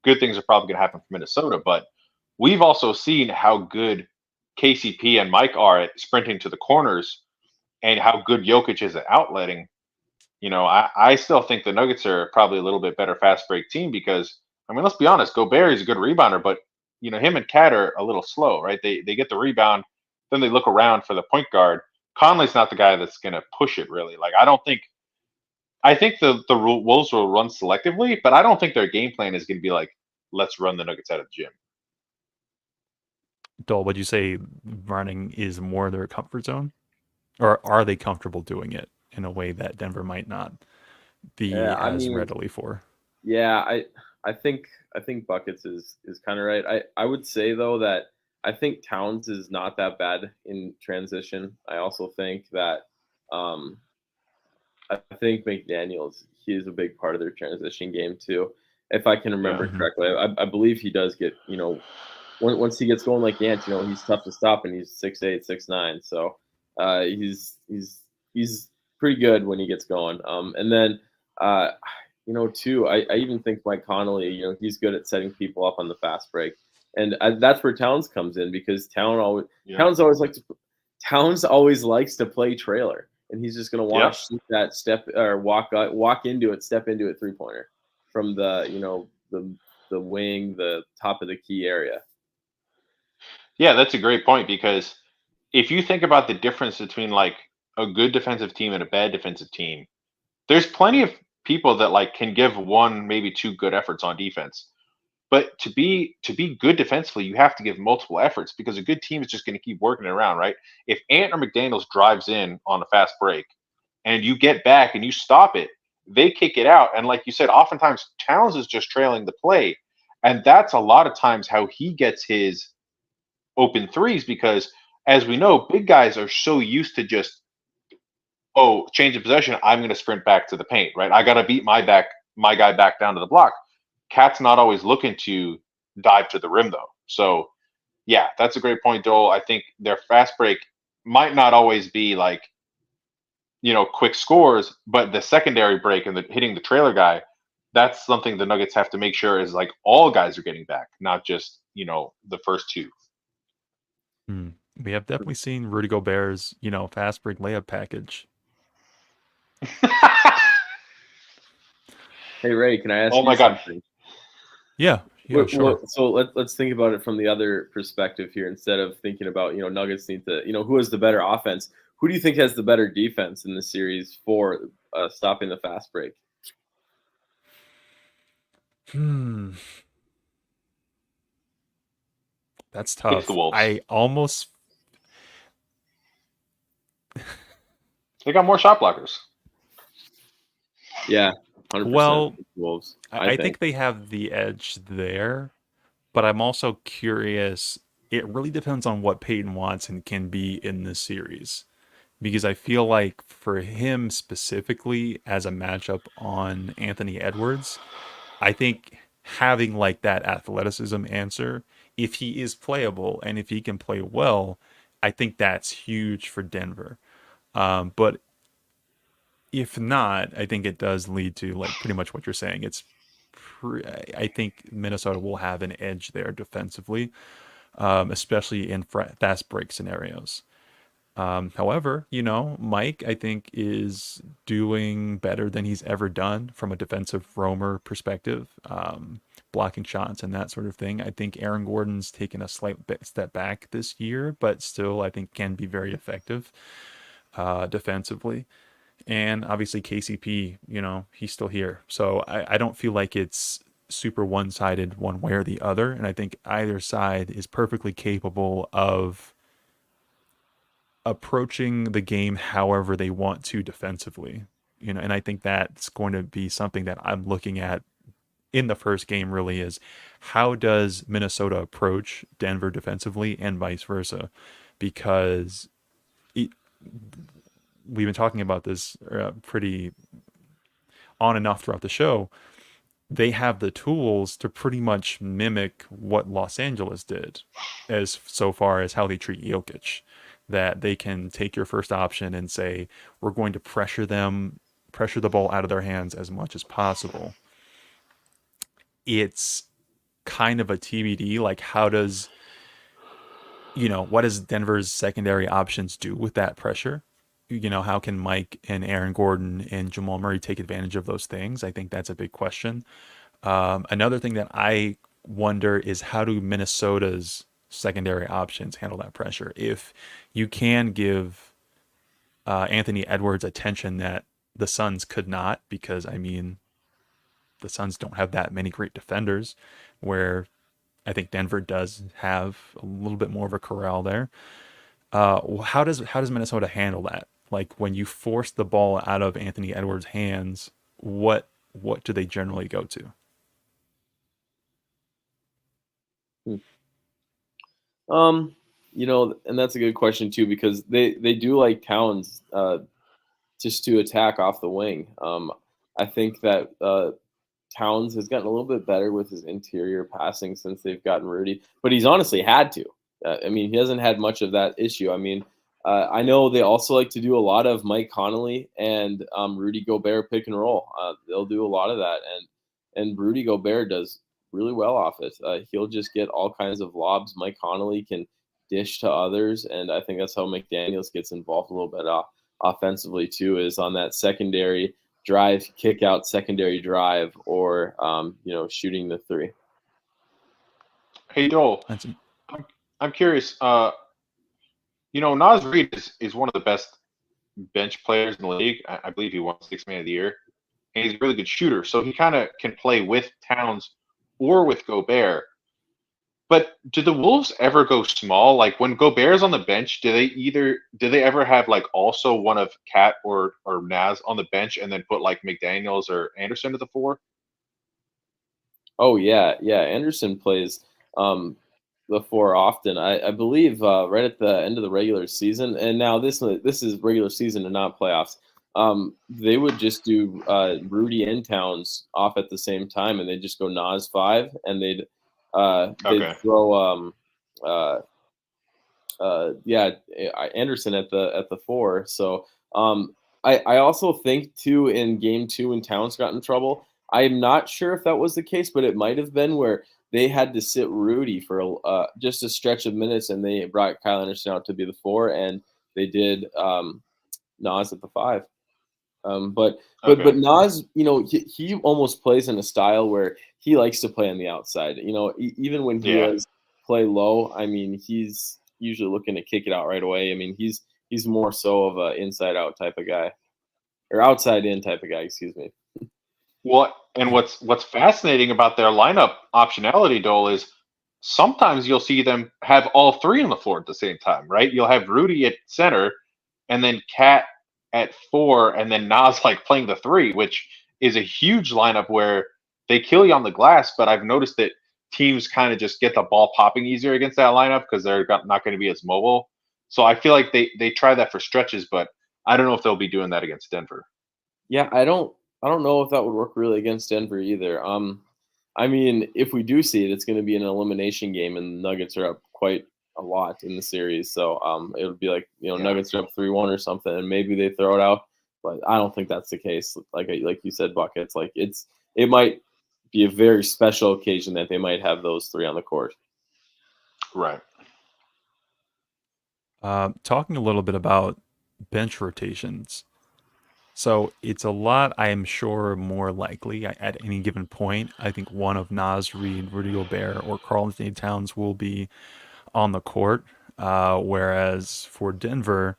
good things are probably going to happen for Minnesota. But we've also seen how good KCP and Mike are at sprinting to the corners and how good Jokic is at outletting. I still think the Nuggets are probably a little bit better fast break team because, I mean, let's be honest, Gobert is a good rebounder, but, him and Cat are a little slow, right? They get the rebound, then they look around for the point guard. Conley's not the guy that's going to push it really. Like, I think the Wolves will run selectively, but I don't think their game plan is going to be like, let's run the Nuggets out of the gym. Dole, would you say running is more their comfort zone, or are they comfortable doing it in a way that Denver might not Yeah, be I as mean, readily for? yeah, I think buckets is kind of right. I would say though that I think Towns is not that bad in transition. I also think that um, I think McDaniels he is a big part of their transition game too. If I can Yeah. remember Hmm. correctly, I believe he does get once he gets going like Ant, he's tough to stop and he's 6'8", 6'9". So he's pretty good when he gets going. And then uh, too, I even think Mike Connolly, he's good at setting people up on the fast break, and that's where Towns comes in because Yeah. Towns always likes to Towns always likes to play trailer, and he's just going to want Yep. to shoot that step or walk into it, step into it 3-pointer from the wing, the top of the key area. Yeah, that's a great point because if you think about the difference between like a good defensive team and a bad defensive team, there's plenty of people that like can give one, maybe two good efforts on defense. But to be good defensively, you have to give multiple efforts because a good team is just going to keep working it around, right? If Ant or McDaniels drives in on a fast break and you get back and you stop it, they kick it out. And like you said, oftentimes Towns is just trailing the play. And that's a lot of times how he gets his open threes because as we know, big guys are so used to just, oh, change of possession, I'm going to sprint back to the paint, right? I got to beat my guy back down to the block. Cat's not always looking to dive to the rim though. So yeah, that's a great point, Dole. I think their fast break might not always be like, quick scores, but the secondary break and the hitting the trailer guy, that's something the Nuggets have to make sure is like all guys are getting back, not just, the first two. Hmm. We have definitely seen Rudy Gobert's, fast break layup package. Hey Ray, can I ask Oh you my God. something? Yeah, yeah, sure. So let's think about it from the other perspective here. Instead of thinking about Nuggets need to who has the better offense, who do you think has the better defense in the series for stopping the fast break? Hmm, that's It's the tough. Wolves. I almost, They got more shot blockers. Yeah, 100% well, Wolves. I I think. think they have the edge there, but I'm also curious. It really depends on what Peyton Watson can be in this series. Because I feel like for him specifically as a matchup on Anthony Edwards, I think having like that athleticism answer, if he is playable and if he can play well, I think that's huge for Denver. But if not, I think it does lead to like pretty much what you're saying. It's I think Minnesota will have an edge there defensively, especially in fast break scenarios. However, Mike, I think, is doing better than he's ever done from a defensive roamer perspective, blocking shots and that sort of thing. I think Aaron Gordon's taken a slight step back this year, but still, I think, can be very effective defensively. And obviously, KCP, he's still here. So I don't feel like it's super one-sided one way or the other. And I think either side is perfectly capable of approaching the game however they want to defensively. And I think that's going to be something that I'm looking at in the first game really is how does Minnesota approach Denver defensively and vice versa? Because we've been talking about this pretty on and off throughout the show. They have the tools to pretty much mimic what Los Angeles did as so far as how they treat Jokic. That they can take your first option and say, we're going to pressure the ball out of their hands as much as possible. It's kind of a TBD, like what does Denver's secondary options do with that pressure? How can Mike and Aaron Gordon and Jamal Murray take advantage of those things? I think that's a big question. Another thing that I wonder is how do Minnesota's secondary options handle that pressure? If you can give Anthony Edwards attention that the Suns could not, because the Suns don't have that many great defenders, where I think Denver does have a little bit more of a corral there. How does Minnesota handle that? Like when you force the ball out of Anthony Edwards' hands, what do they generally go to? And that's a good question too, because they do like Towns just to attack off the wing. I think that Towns has gotten a little bit better with his interior passing since they've gotten Rudy, but he's honestly had to. He hasn't had much of that issue. I know they also like to do a lot of Mike Conley and Rudy Gobert pick and roll. They'll do a lot of that, and Rudy Gobert does really well off it. He'll just get all kinds of lobs. Mike Conley can dish to others, and I think that's how McDaniels gets involved a little bit offensively too, is on that secondary drive, kick out, secondary drive, or shooting the three. Hey Dole, I'm curious. Naz Reid is one of the best bench players in the league. I believe he won Sixth Man of the Year, and he's a really good shooter. So he kind of can play with Towns or with Gobert. But do the Wolves ever go small? Like when Gobert's on the bench, do they ever have like also one of Cat or Naz on the bench and then put like McDaniels or Anderson to the four? Oh yeah. Anderson plays the four often. I believe right at the end of the regular season, and now this is regular season and not playoffs. They would just do Rudy and Towns off at the same time, and they just go Naz 5, and they'd throw Anderson at the 4. So I also think too in game 2 when Towns got in trouble, I'm not sure if that was the case, but it might have been where they had to sit Rudy for just a stretch of minutes, and they brought Kyle Anderson out to be the 4, and they did Naz at the 5. But Naz, he almost plays in a style where he likes to play on the outside. Even when he does play low, he's usually looking to kick it out right away. He's more so of a inside out type of guy, or outside in type of guy. Excuse me. What's fascinating about their lineup optionality, Dole, is sometimes you'll see them have all three on the floor at the same time, right? You'll have Rudy at center, and then Cat at 4, and then Naz like playing the 3, which is a huge lineup where they kill you on the glass. But I've noticed that teams kind of just get the ball popping easier against that lineup because they're not going to be as mobile. So I feel like they try that for stretches, but I don't know if they'll be doing that against Denver. Yeah, I don't know if that would work really against Denver either. If we do see it, it's going to be an elimination game, and the Nuggets are up quite a lot in the series. So it would be like, Nuggets are up 3-1 or something, and maybe they throw it out. But I don't think that's the case. Like you said, Buck, it's like it might be a very special occasion that they might have those three on the court. Right. Talking a little bit about bench rotations. So it's a lot, I am sure, more likely at any given point. I think one of Naz Reid, Rudy Gobert, or Karl Anthony Towns will be on the court. Whereas for Denver,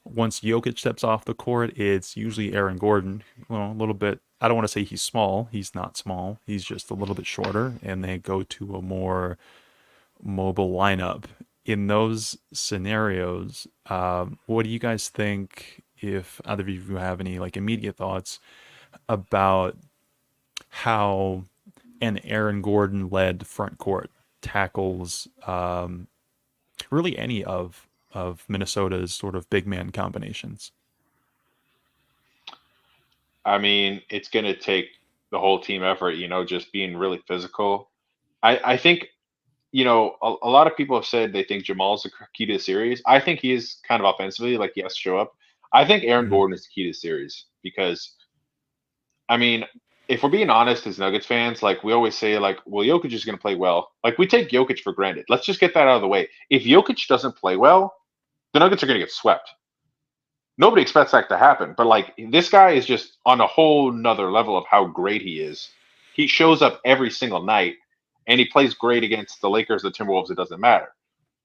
once Jokic steps off the court, it's usually Aaron Gordon. Well, a little bit, I don't want to say he's small. He's not small. He's just a little bit shorter, and they go to a more mobile lineup. In those scenarios, what do you guys think? If either of you have any like immediate thoughts about how an Aaron Gordon led front court tackles really any of Minnesota's sort of big man combinations. I mean, it's going to take the whole team effort, just being really physical. I think, a lot of people have said they think Jamal's the key to the series. I think he is kind of offensively, like he has to show up. I think Aaron Mhm. Gordon is the key to the series because, I mean, if we're being honest as Nuggets fans, like we always say, like, well, Jokic is going to play well. Like we take Jokic for granted. Let's just get that out of the way. If Jokic doesn't play well, the Nuggets are going to get swept. Nobody expects that to happen, but like this guy is just on a whole nother level of how great he is. He shows up every single night and he plays great against the Lakers, the Timberwolves, it doesn't matter.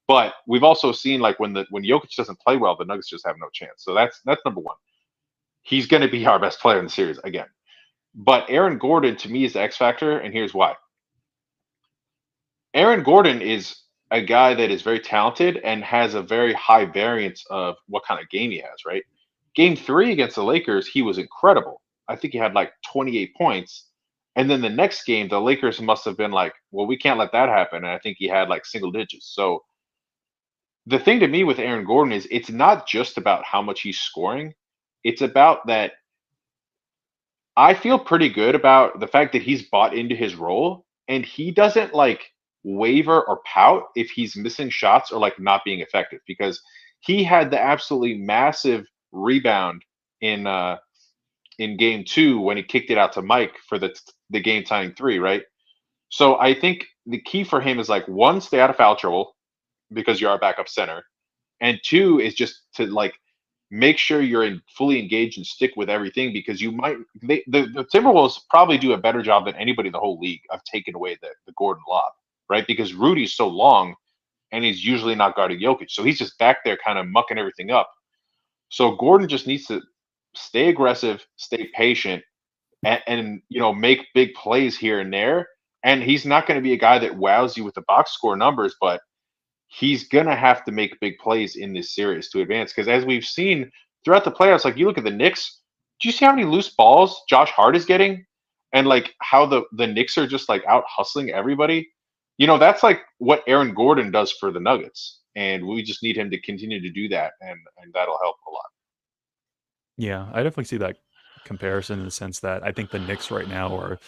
But we've also seen like when Jokic doesn't play well, the Nuggets just have no chance. So that's number one. He's going to be our best player in the series again. But Aaron Gordon to me is the X factor, and here's why. Aaron Gordon is a guy that is very talented and has a very high variance of what kind of game he has, right? Game 3 against the Lakers, he was incredible. I think he had like 28 points. And then the next game, the Lakers must have been like, well, we can't let that happen. And I think he had like single digits. So the thing to me with Aaron Gordon is it's not just about how much he's scoring. It's about that I feel pretty good about the fact that he's bought into his role and he doesn't like waver or pout if he's missing shots or like not being effective because he had the absolutely massive rebound in game 2 when he kicked it out to Mike for the game tying 3, right? So I think the key for him is like one, stay out of foul trouble because you're our backup center, and two is just to like make sure you're fully engaged and stick with everything because you might the Timberwolves probably do a better job than anybody in the whole league of taking away the Gordon lob, right? Because Rudy's so long and he's usually not guarding Jokic. So he's just back there kind of mucking everything up. So Gordon just needs to stay aggressive, stay patient, and make big plays here and there. And he's not going to be a guy that wows you with the box score numbers, but he's going to have to make big plays in this series to advance. Because as we've seen throughout the playoffs, like you look at the Knicks, do you see how many loose balls Josh Hart is getting? And like how the Knicks are just like out hustling everybody? That's like what Aaron Gordon does for the Nuggets. And we just need him to continue to do that. And that'll help a lot. Yeah, I definitely see that comparison in the sense that I think the Knicks right now are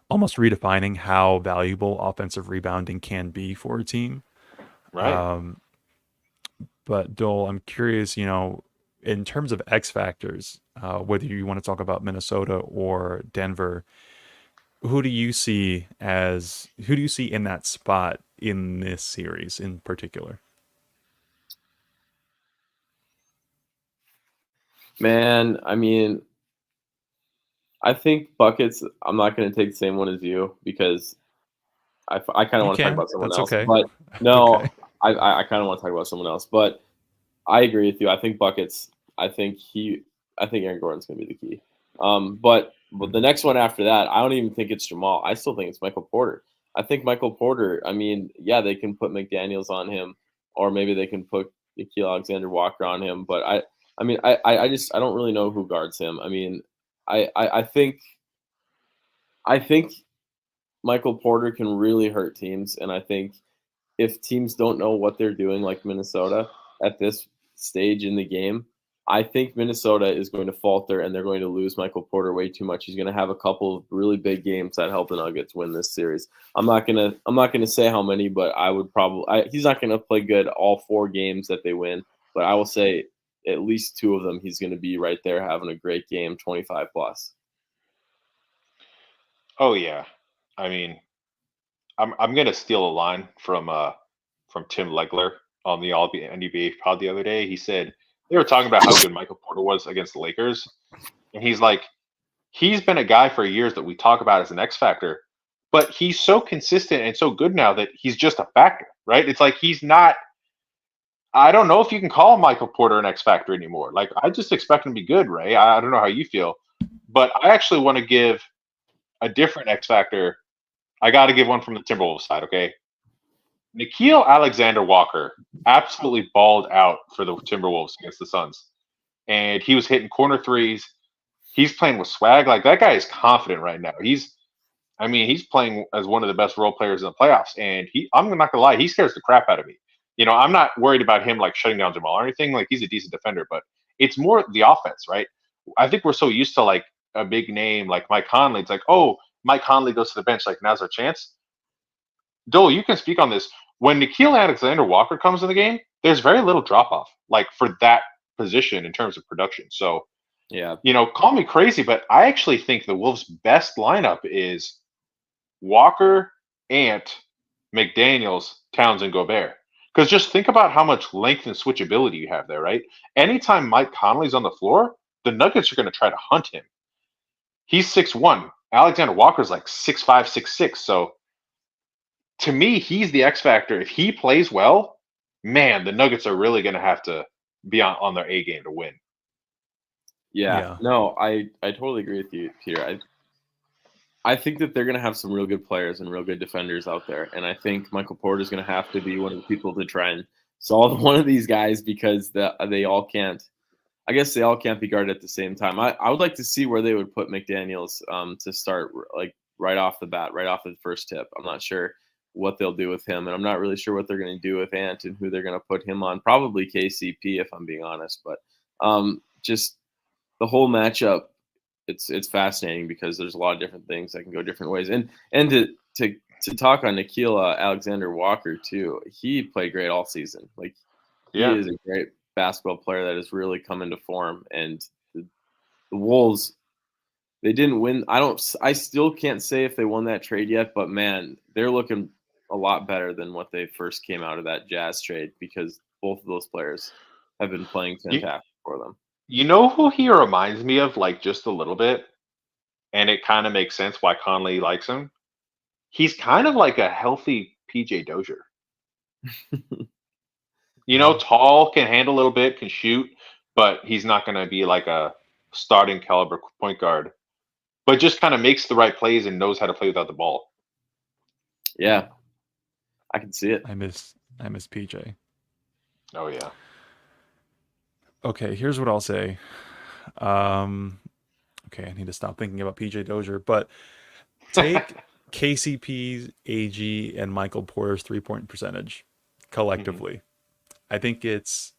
almost redefining how valuable offensive rebounding can be for a team. Right. Um, but Dole, I'm curious, in terms of X factors, whether you want to talk about Minnesota or Denver, who do you see in that spot in this series in particular? Man, I mean, I think buckets. I'm not going to take the same one as you because I kind of You want to talk can. about someone That's else. okay. But That's okay. no, I kind of want to talk about someone else. But I agree with you. I think buckets. I think Aaron Gordon's going to be the key. But the next one after that, I don't even think it's Jamal. I still think it's Michael Porter. I think Michael Porter. I mean, yeah, they can put McDaniels on him, or maybe they can put Nikhil Alexander-Walker on him. But I just don't really know who guards him. I mean, I think Michael Porter can really hurt teams, and I think if teams don't know what they're doing, like Minnesota, at this stage in the game, I think Minnesota is going to falter and they're going to lose Michael Porter way too much. He's going to have a couple of really big games that help the Nuggets win this series. I'm not gonna say how many, but I would probably he's not going to play good all 4 games that they win, but I will say at least 2 of them he's going to be right there having a great game, 25 plus. Oh yeah. I mean, I'm gonna steal a line from Tim Legler on the All NBA pod the other day. He said they were talking about how good Michael Porter was against the Lakers, and he's like, he's been a guy for years that we talk about as an X factor, but he's so consistent and so good now that he's just a factor, right? It's like he's not. I don't know if you can call Michael Porter an X factor anymore. Like I just expect him to be good, Ray. I don't know how you feel, but I actually want to give a different X factor. I got to give one from the Timberwolves side, okay? Nikhil Alexander Walker absolutely balled out for the Timberwolves against the Suns, and he was hitting corner threes. He's playing with swag. Like that guy is confident right now. I mean, he's playing as one of the best role players in the playoffs, and I'm not gonna lie, he scares the crap out of me. I'm not worried about him like shutting down Jamal or anything. Like he's a decent defender, but it's more the offense, right? I think we're so used to like a big name like Mike Conley. It's like, oh, Mike Conley goes to the bench, like now's our chance. Dole, you can speak on this. When Nikhil Alexander Walker comes in the game, there's very little drop off, like for that position in terms of production. So, Yeah. call me crazy, but I actually think the Wolves' best lineup is Walker, Ant, McDaniels, Towns, and Gobert. Because just think about how much length and switchability you have there, right? Anytime Mike Conley's on the floor, the Nuggets are going to try to hunt him. He's 6'1". Alexander Walker's like 6'5", 6'6". So to me, he's the X factor. If he plays well, man, the Nuggets are really going to have to be on their A game to win. Yeah. No, I totally agree with you, Peter. I think that they're going to have some real good players and real good defenders out there. And I think Michael Porter is going to have to be one of the people to try and solve one of these guys because they all can't. I guess they all can't be guarded at the same time. I would like to see where they would put McDaniels to start, like right off the bat, right off the first tip. I'm not sure what they'll do with him, and I'm not really sure what they're going to do with Ant and who they're going to put him on. Probably KCP, if I'm being honest. But just the whole matchup, it's fascinating because there's a lot of different things that can go different ways. And to talk on Nikhil Alexander Walker too, he played great all season. Like he is a great basketball player that has really come into form. And the Wolves, they didn't win. I still can't say if they won that trade yet, but man, they're looking a lot better than what they first came out of that Jazz trade because both of those players have been playing fantastic for them. You know who he reminds me of, like just a little bit, and it kind of makes sense why Conley likes him. He's kind of like a healthy PJ Dozier. Tall, can handle a little bit, can shoot, but he's not going to be like a starting caliber point guard. But just kind of makes the right plays and knows how to play without the ball. Yeah, I can see it. I miss PJ. Oh yeah. Okay, here's what I'll say. Okay, I need to stop thinking about PJ Dozier, but take KCP's, AG, and Michael Porter's 3-point percentage collectively. Mm-hmm. I think if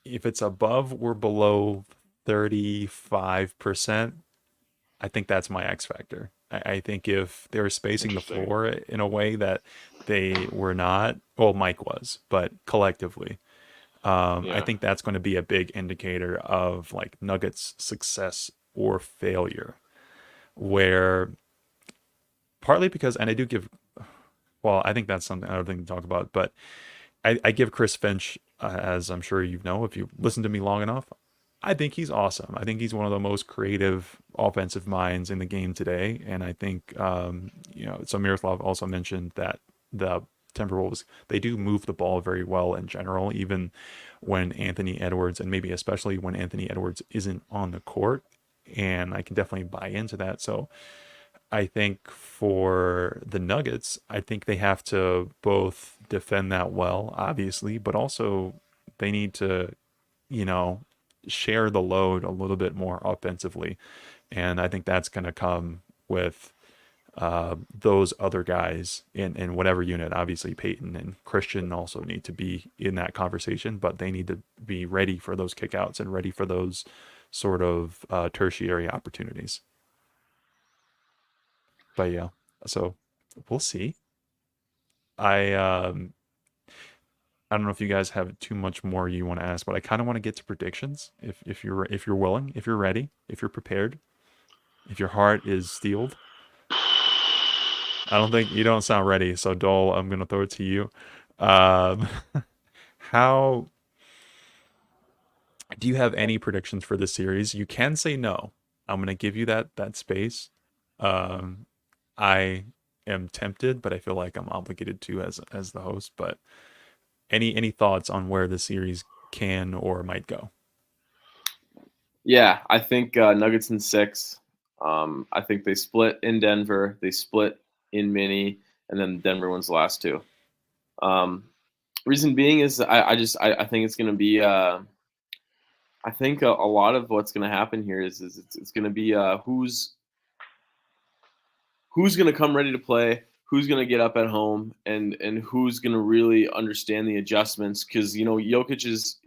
it's above or below 35%, I think that's my X factor. I think if they were spacing the floor in a way that they were not, well, Mike was, but collectively, I think that's going to be a big indicator of like Nuggets success or failure, where partly because, and I do give, well, I think that's something other thing to talk about, but I give Chris Finch, as I'm sure you know, if you listen to me long enough, I think he's awesome. I think he's one of the most creative offensive minds in the game today. And I think, so Miroslav also mentioned that the Timberwolves, they do move the ball very well in general, even when Anthony Edwards, and maybe especially when Anthony Edwards isn't on the court. And I can definitely buy into that. So I think for the Nuggets, I think they have to both defend that well, obviously, but also they need to, share the load a little bit more offensively. And I think that's going to come with those other guys in whatever unit. Obviously, Peyton and Christian also need to be in that conversation, but they need to be ready for those kickouts and ready for those sort of tertiary opportunities. But yeah, so we'll see. I don't know if you guys have too much more you want to ask, but I kind of want to get to predictions. If you're willing, if you're ready, if you're prepared, if your heart is steeled. I don't think you don't sound ready. So Dole, I'm gonna throw it to you. Um, how do you have any predictions for this series? You can say no. I'm gonna give you that space. Um, I am tempted, but I feel like I'm obligated to as the host. But any thoughts on where the series can or might go? Yeah, I think Nuggets in 6. I think they split in Denver, they split in Mini, and then Denver wins the last two. Um, reason being is I think it's going to be I think a lot of what's going to happen here is it's going to be who's going to come ready to play, who's going to get up at home, and who's going to really understand the adjustments, because Jokic is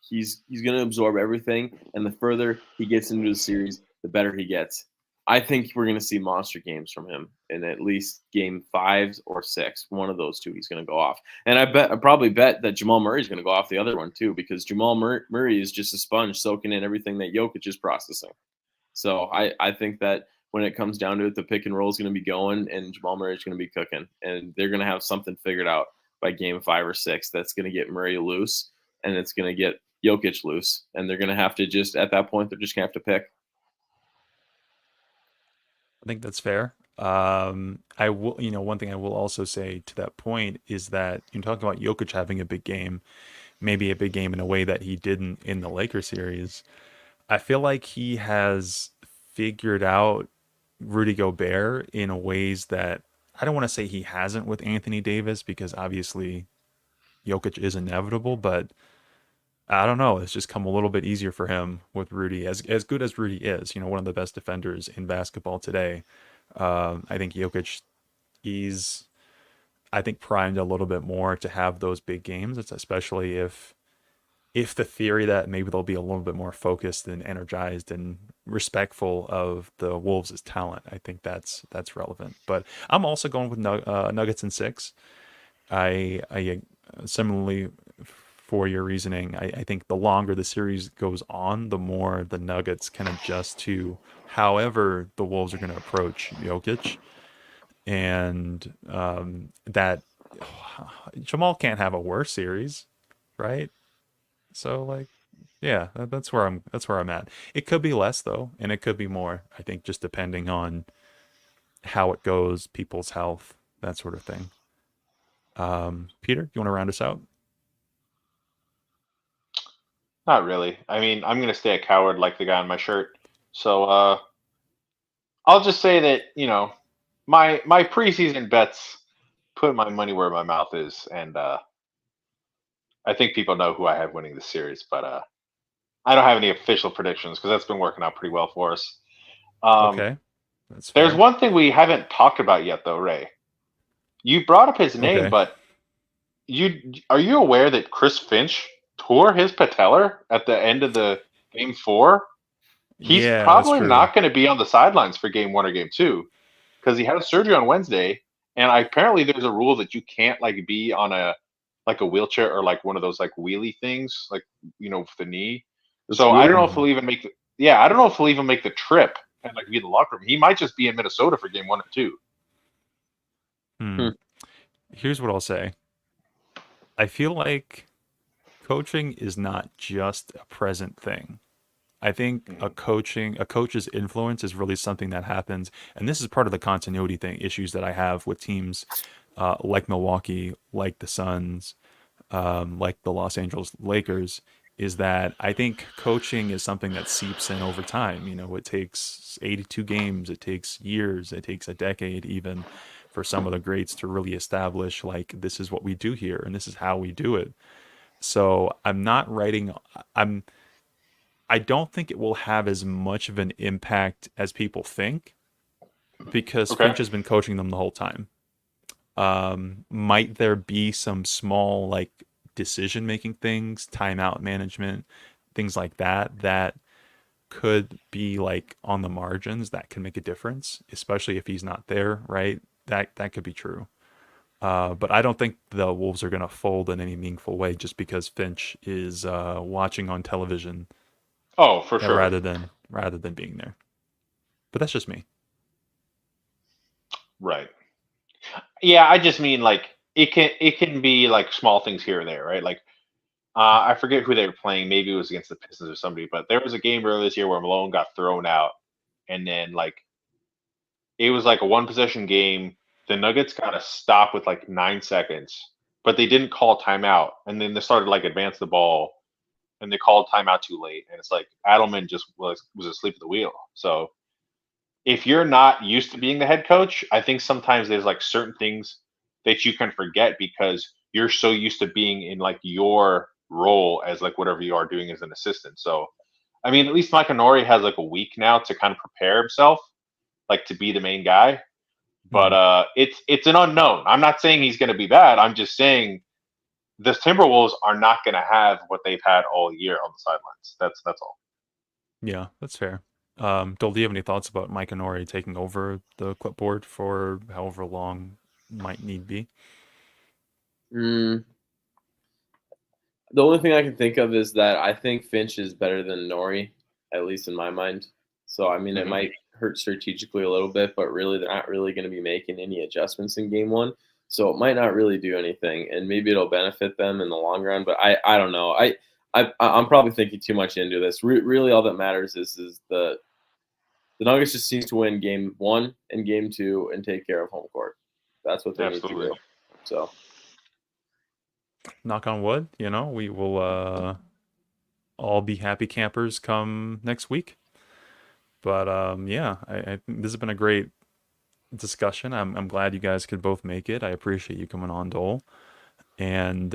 he's going to absorb everything, and the further he gets into the series, the better he gets. I think we're going to see monster games from him in at least game 5 or 6. One of those two, he's going to go off. And I probably bet that Jamal Murray is going to go off the other one too, because Jamal Murray is just a sponge soaking in everything that Jokic is processing. So I think that when it comes down to it, the pick and roll is going to be going, and Jamal Murray is going to be cooking, and they're going to have something figured out by game 5 or 6 that's going to get Murray loose, and it's going to get Jokic loose, and they're going to have to just at that point they're just going to have to pick. I think that's fair. I will, one thing I will also say to that point is that you're talking about Jokic having a big game, maybe a big game in a way that he didn't in the Lakers series. I feel like he has figured out Rudy Gobert in ways that I don't want to say he hasn't with Anthony Davis, because obviously Jokic is inevitable, but I don't know. It's just come a little bit easier for him with Rudy. As good as Rudy is, one of the best defenders in basketball today. I think Jokic, he's I think primed a little bit more to have those big games. It's especially if the theory that maybe they'll be a little bit more focused and energized and respectful of the Wolves' talent. I think that's relevant. But I'm also going with Nuggets in 6. I similarly, for your reasoning, I think the longer the series goes on, the more the Nuggets can adjust to however the Wolves are going to approach Jokic, and that Jamal can't have a worse series, right? So like, yeah, that's where I'm at. It could be less though, and it could be more. I think just depending on how it goes, people's health, that sort of thing. Peter, you want to round us out? Not really. I mean, I'm gonna stay a coward like the guy on my shirt. So I'll just say that my preseason bets put my money where my mouth is, and I think people know who I have winning the series, but I don't have any official predictions because that's been working out pretty well for us. Um, Okay, that's there's fair. one thing we haven't talked about yet, though, Ray. You brought up his name, Okay. but are you aware that Chris Finch tore his patellar at the end of the game 4? He's Yeah, that's probably true. not going to be on the sidelines for game 1 or game 2 because he had a surgery on Wednesday, and apparently there's a rule that you can't like be on a wheelchair or like one of those like wheelie things, like with the knee. The So I don't scooter. know if he'll even make the I don't know if he'll even make the trip and like be in the locker room. He might just be in Minnesota for game 1 or 2. Hmm. Hmm. Here's what I'll say. I feel like coaching is not just a present thing. I think Mhm. a coach's influence is really something that happens, and this is part of the continuity thing issues that I have with teams like Milwaukee, like the Suns, like the Los Angeles Lakers, is that I think coaching is something that seeps in over time. It takes 82 games, it takes years, it takes a decade even for some of the greats to really establish like this is what we do here and this is how we do it. So I'm not writing. I'm I don't think it will have as much of an impact as people think because Okay. Finch has been coaching them the whole time. Might there be some small like decision making things, timeout management, things like that could be like on the margins that can make a difference, especially if he's not there, right? That could be true. But I don't think the Wolves are going to fold in any meaningful way just because Finch is watching on television Oh, for sure. rather than being there. But that's just me. Right. Yeah, I just mean like it can be like small things here or there, right? Like I forget who they were playing. Maybe it was against the Pistons or somebody, but there was a game earlier this year where Malone got thrown out, and then like it was like a one possession game. The Nuggets got a stop with like 9 seconds, but they didn't call timeout, and then they started like advance the ball, and they called timeout too late, and it's like Adelman just was asleep at the wheel. So if you're not used to being the head coach, I think sometimes there's like certain things that you can forget because you're so used to being in like your role as like whatever you are doing as an assistant. So, I mean, at least Mike Nori has like a week now to kind of prepare himself, like to be the main guy. But Mhm. it's an unknown. I'm not saying he's going to be bad. I'm just saying the Timberwolves are not going to have what they've had all year on the sidelines. That's all. Yeah, that's fair. Dole, do you have any thoughts about Mike Inori taking over the clipboard for however long might need be? Mm, the only thing I can think of is that I think Finch is better than Nori, at least in my mind. So I mean, it Hmm. might hurt strategically a little bit, but really they're not really going to be making any adjustments in game one. So it might not really do anything, and maybe it'll benefit them in the long run. But I don't know. I'm probably thinking too much into this. Really, all that matters is the Nuggets just need to win game one and game two and take care of home court. That's what they need to Absolutely. do. So Knock on wood, we will all be happy campers come next week. But yeah, I think this has been a great discussion. I'm glad you guys could both make it. I appreciate you coming on, Dole. And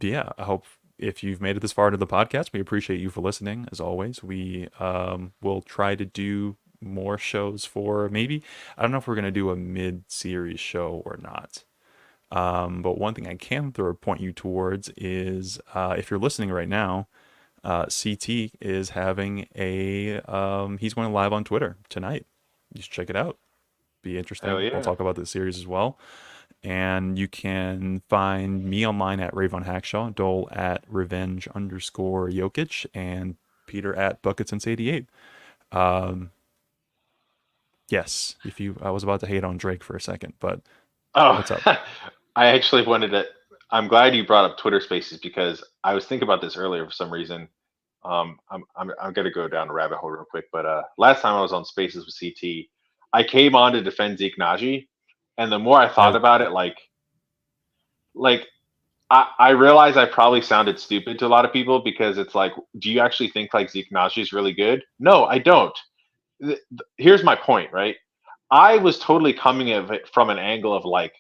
yeah, I hope if you've made it this far into the podcast, we appreciate you for listening. As always, we will try to do more shows for maybe, I don't know if we're going to do a mid-series show or not. But one thing I can point you towards is if you're listening right now, CT is having he's going live on Twitter tonight. You should check it out. Be Hell interesting. We'll yeah. talk about the series as well. And you can find me online at Ravon Hackshaw, Dole at revenge_Jokic, and Peter at Bucketsense88. Um, yes, I was about to hate on Drake for a second, but Oh, what's up? I actually wanted to. I'm glad you brought up Twitter Spaces because I was thinking about this earlier for some reason. I'm gonna go down a rabbit hole real quick, but last time I was on Spaces with CT, I came on to defend Zeke Naji, and the more I thought I about it, like I realize I probably sounded stupid to a lot of people because it's like, do you actually think like Zeke Naji is really good? No, I don't. Here's my point, right? I was totally coming at it from an angle of like,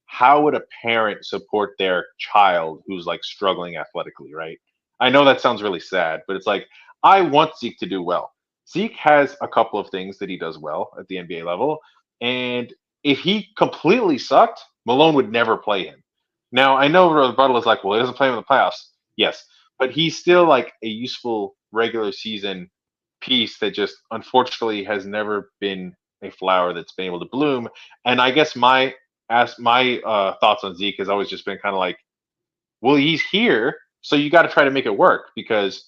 how would a parent support their child who's like struggling athletically, right? I know that sounds really sad, but it's like I want Zeke to do well. Zeke has a couple of things that he does well at the NBA level, and if he completely sucked, Malone would never play him. Now I know rebuttal is like, well, he doesn't play him in the playoffs. Yes, but he's still like a useful regular season piece that just unfortunately has never been a flower that's been able to bloom. And I guess my thoughts on Zeke has always just been kind of like, well, he's here, so you got to try to make it work because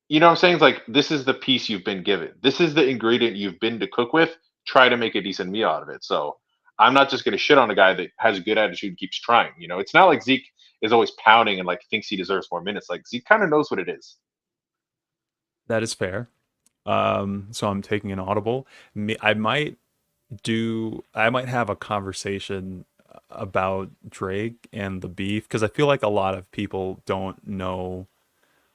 you know what I'm saying? It's like this is the piece you've been given. This is the ingredient you've been to cook with. Try to make a decent meal out of it. So I'm not just going to shit on a guy that has a good attitude and keeps trying. You know, it's not like Zeke is always pounding and like thinks he deserves more minutes. Like Zeke kind of knows what it is. That is fair. So I'm taking an audible. I might have a conversation about Drake and the beef because I feel like a lot of people don't know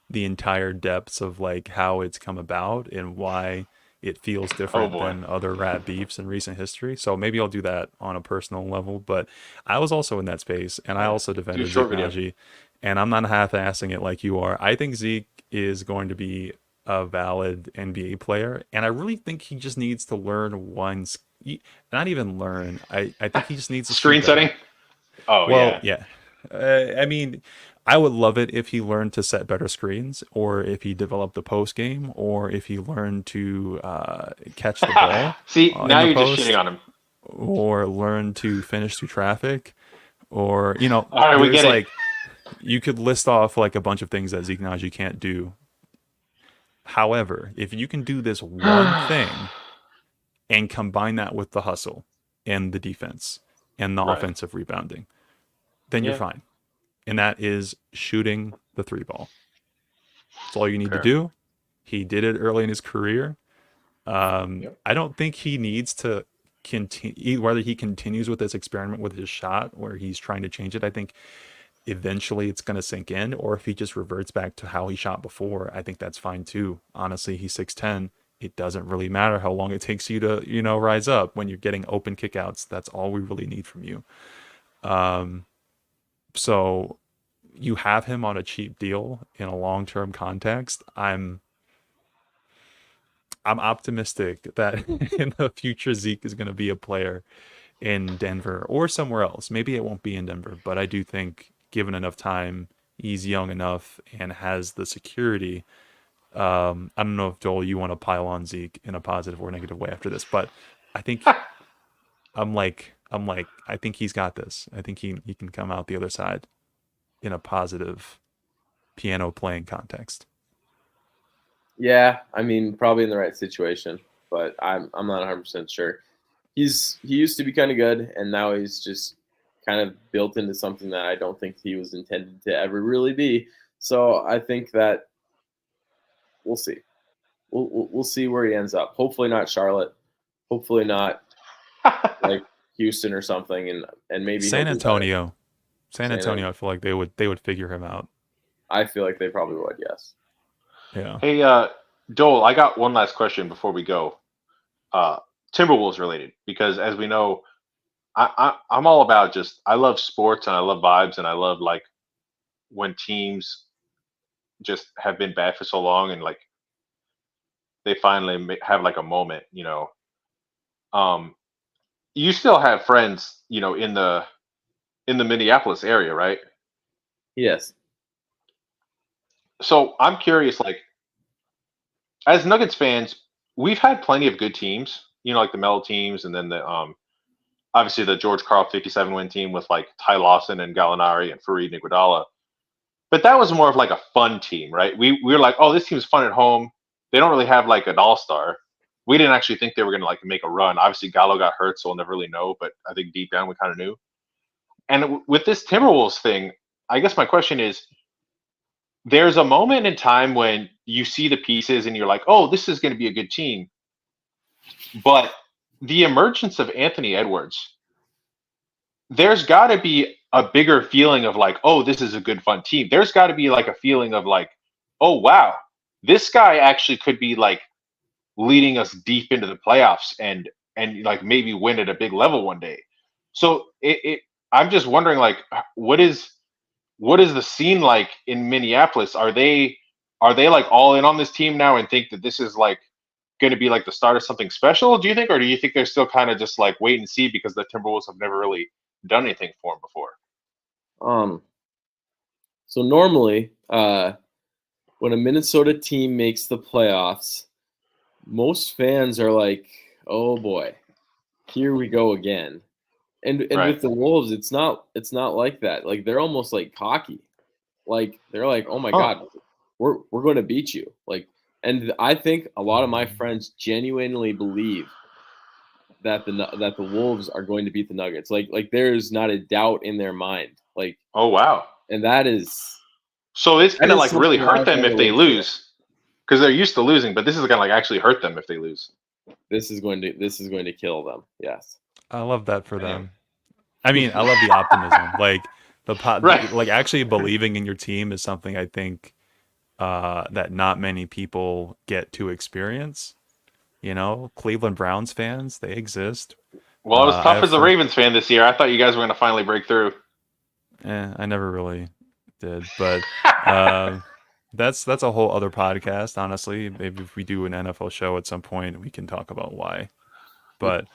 the entire depths of like how it's come about and why it feels Oh different boy, than other rap beefs in recent history. So maybe I'll do that on a personal level. But I was also in that space and I yeah. also Do a defended Zeke short video. Naji, and I'm not half-assing it like you are. I think Zeke is going to be a valid NBA player, and I really think he just needs to learn not even learn. I think he just needs to shoot Screen setting. better. Oh Well, yeah. yeah. I mean, I would love it if he learned to set better screens, or if he developed the post game, or if he learned to catch the ball See, in now the you're just shitting post, on him. or learn to finish through traffic, or All right, we there's get it. like you could list off like a bunch of things that Zeke Naji can't do. However, if you can do this one thing and combine that with the hustle and the defense and the Right. offensive rebounding, then you're Yeah. fine. And that is shooting the three ball. That's all you need to Fair. do. He did it early in his career. Yep. I don't think he needs to continue, whether he continues with this experiment with his shot where he's trying to change it. I think eventually it's going to sink in, or if he just reverts back to how he shot before, I think that's fine too. Honestly, he's 6'10". It doesn't really matter how long it takes you to, rise up when you're getting open kickouts. That's all we really need from you. So you have him on a cheap deal in a long-term context. I'm optimistic that in the future Zeke is going to be a player in Denver or somewhere else. Maybe it won't be in Denver, but I do think given enough time, he's young enough and has the security. I don't know if Joel, you want to pile on Zeke in a positive or negative way after this, but I think I think he's got this. I think he can come out the other side in a positive piano playing context. Yeah, I mean, probably in the right situation, but I'm not 100% sure. He used to be kind of good, and now he's just kind of built into something that I don't think he was intended to ever really be. So I think that we'll see. We'll see where he ends up. Hopefully not Charlotte. Hopefully not like Houston or something, and maybe San he'll do better. Antonio. San Antonio, I feel like they would figure him out. I feel like they probably would, yes. Yeah. Hey, Dole, I got one last question before we go. Timberwolves related, because as we know, I'm all about I love sports and I love vibes and I love like when teams just have been bad for so long and like they finally have like a moment, Um, you still have friends, in the Minneapolis area, right? Yes. So I'm curious, like as Nuggets fans, we've had plenty of good teams, like the Melo teams, and then the obviously the George Karl 57 win team with like Ty Lawson and Gallinari and Fareed and Iguodala. But that was more of like a fun team, right? We were like, oh, this team's fun at home. They don't really have like an all-star. We didn't actually think they were going to like make a run. Obviously, Gallo got hurt, so we'll never really know. But I think deep down we kind of knew. And with this Timberwolves thing, I guess my question is: there's a moment in time when you see the pieces and you're like, oh, this is going to be a good team. But the emergence of Anthony Edwards, there's got to be a bigger feeling of like, oh, this is a good fun team. There's got to be like a feeling of like, oh wow, this guy actually could be like leading us deep into the playoffs and like maybe win at a big level one day. So I'm just wondering like, what is the scene like in Minneapolis? Are they like all in on this team now and think that this is like going to be like the start of something special? Do you think, or do you think they're still kind of just like wait and see because the Timberwolves have never really done anything for them before? So normally, when a Minnesota team makes the playoffs, most fans are like, "Oh boy, here we go again." And Right. with the Wolves, it's not like that. Like they're almost like cocky. Like they're like, "Oh my God, we're going to beat you." Like, and I think a lot of my friends genuinely believe that the Wolves are going to beat the Nuggets. Like there's not a doubt in their mind. Like, Oh wow. and that is So it's gonna like really something hurt I've them never if they lived through. lose, because they're used to losing. But this is gonna like actually hurt them if they lose. This is going to kill them. Yes. I love that for Damn. them. I mean, I love the optimism. Like Right. like actually believing in your team is something I think that not many people get to experience. Cleveland Browns fans, they exist. Well, it was I tough have as a Ravens fan this year. I thought you guys were gonna finally break through. I never really did, but that's a whole other podcast. Honestly, maybe if we do an NFL show at some point, we can talk about why. But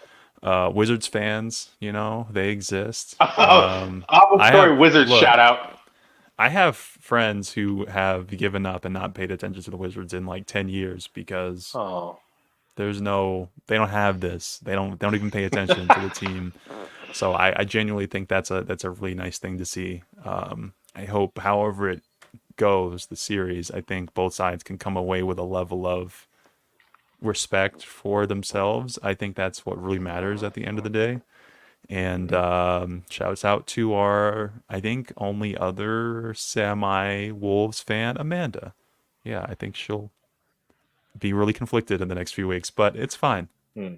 Wizards fans, they exist. I Story have Wizards look, shout out. I have friends who have given up and not paid attention to the Wizards in like 10 years because Oh. they don't have this. They don't even pay attention to the team. So I genuinely think that's a really nice thing to see. I hope, however it goes, the series, I think both sides can come away with a level of respect for themselves. I think that's what really matters at the end of the day. And shouts out to our, I think, only other semi-Wolves fan, Amanda. Yeah, I think she'll be really conflicted in the next few weeks, but it's fine. Hmm.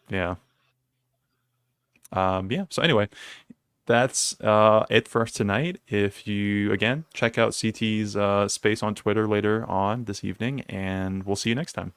Yeah. Yeah. So anyway, that's it for us tonight. If you, again, check out CT's space on Twitter later on this evening, and we'll see you next time.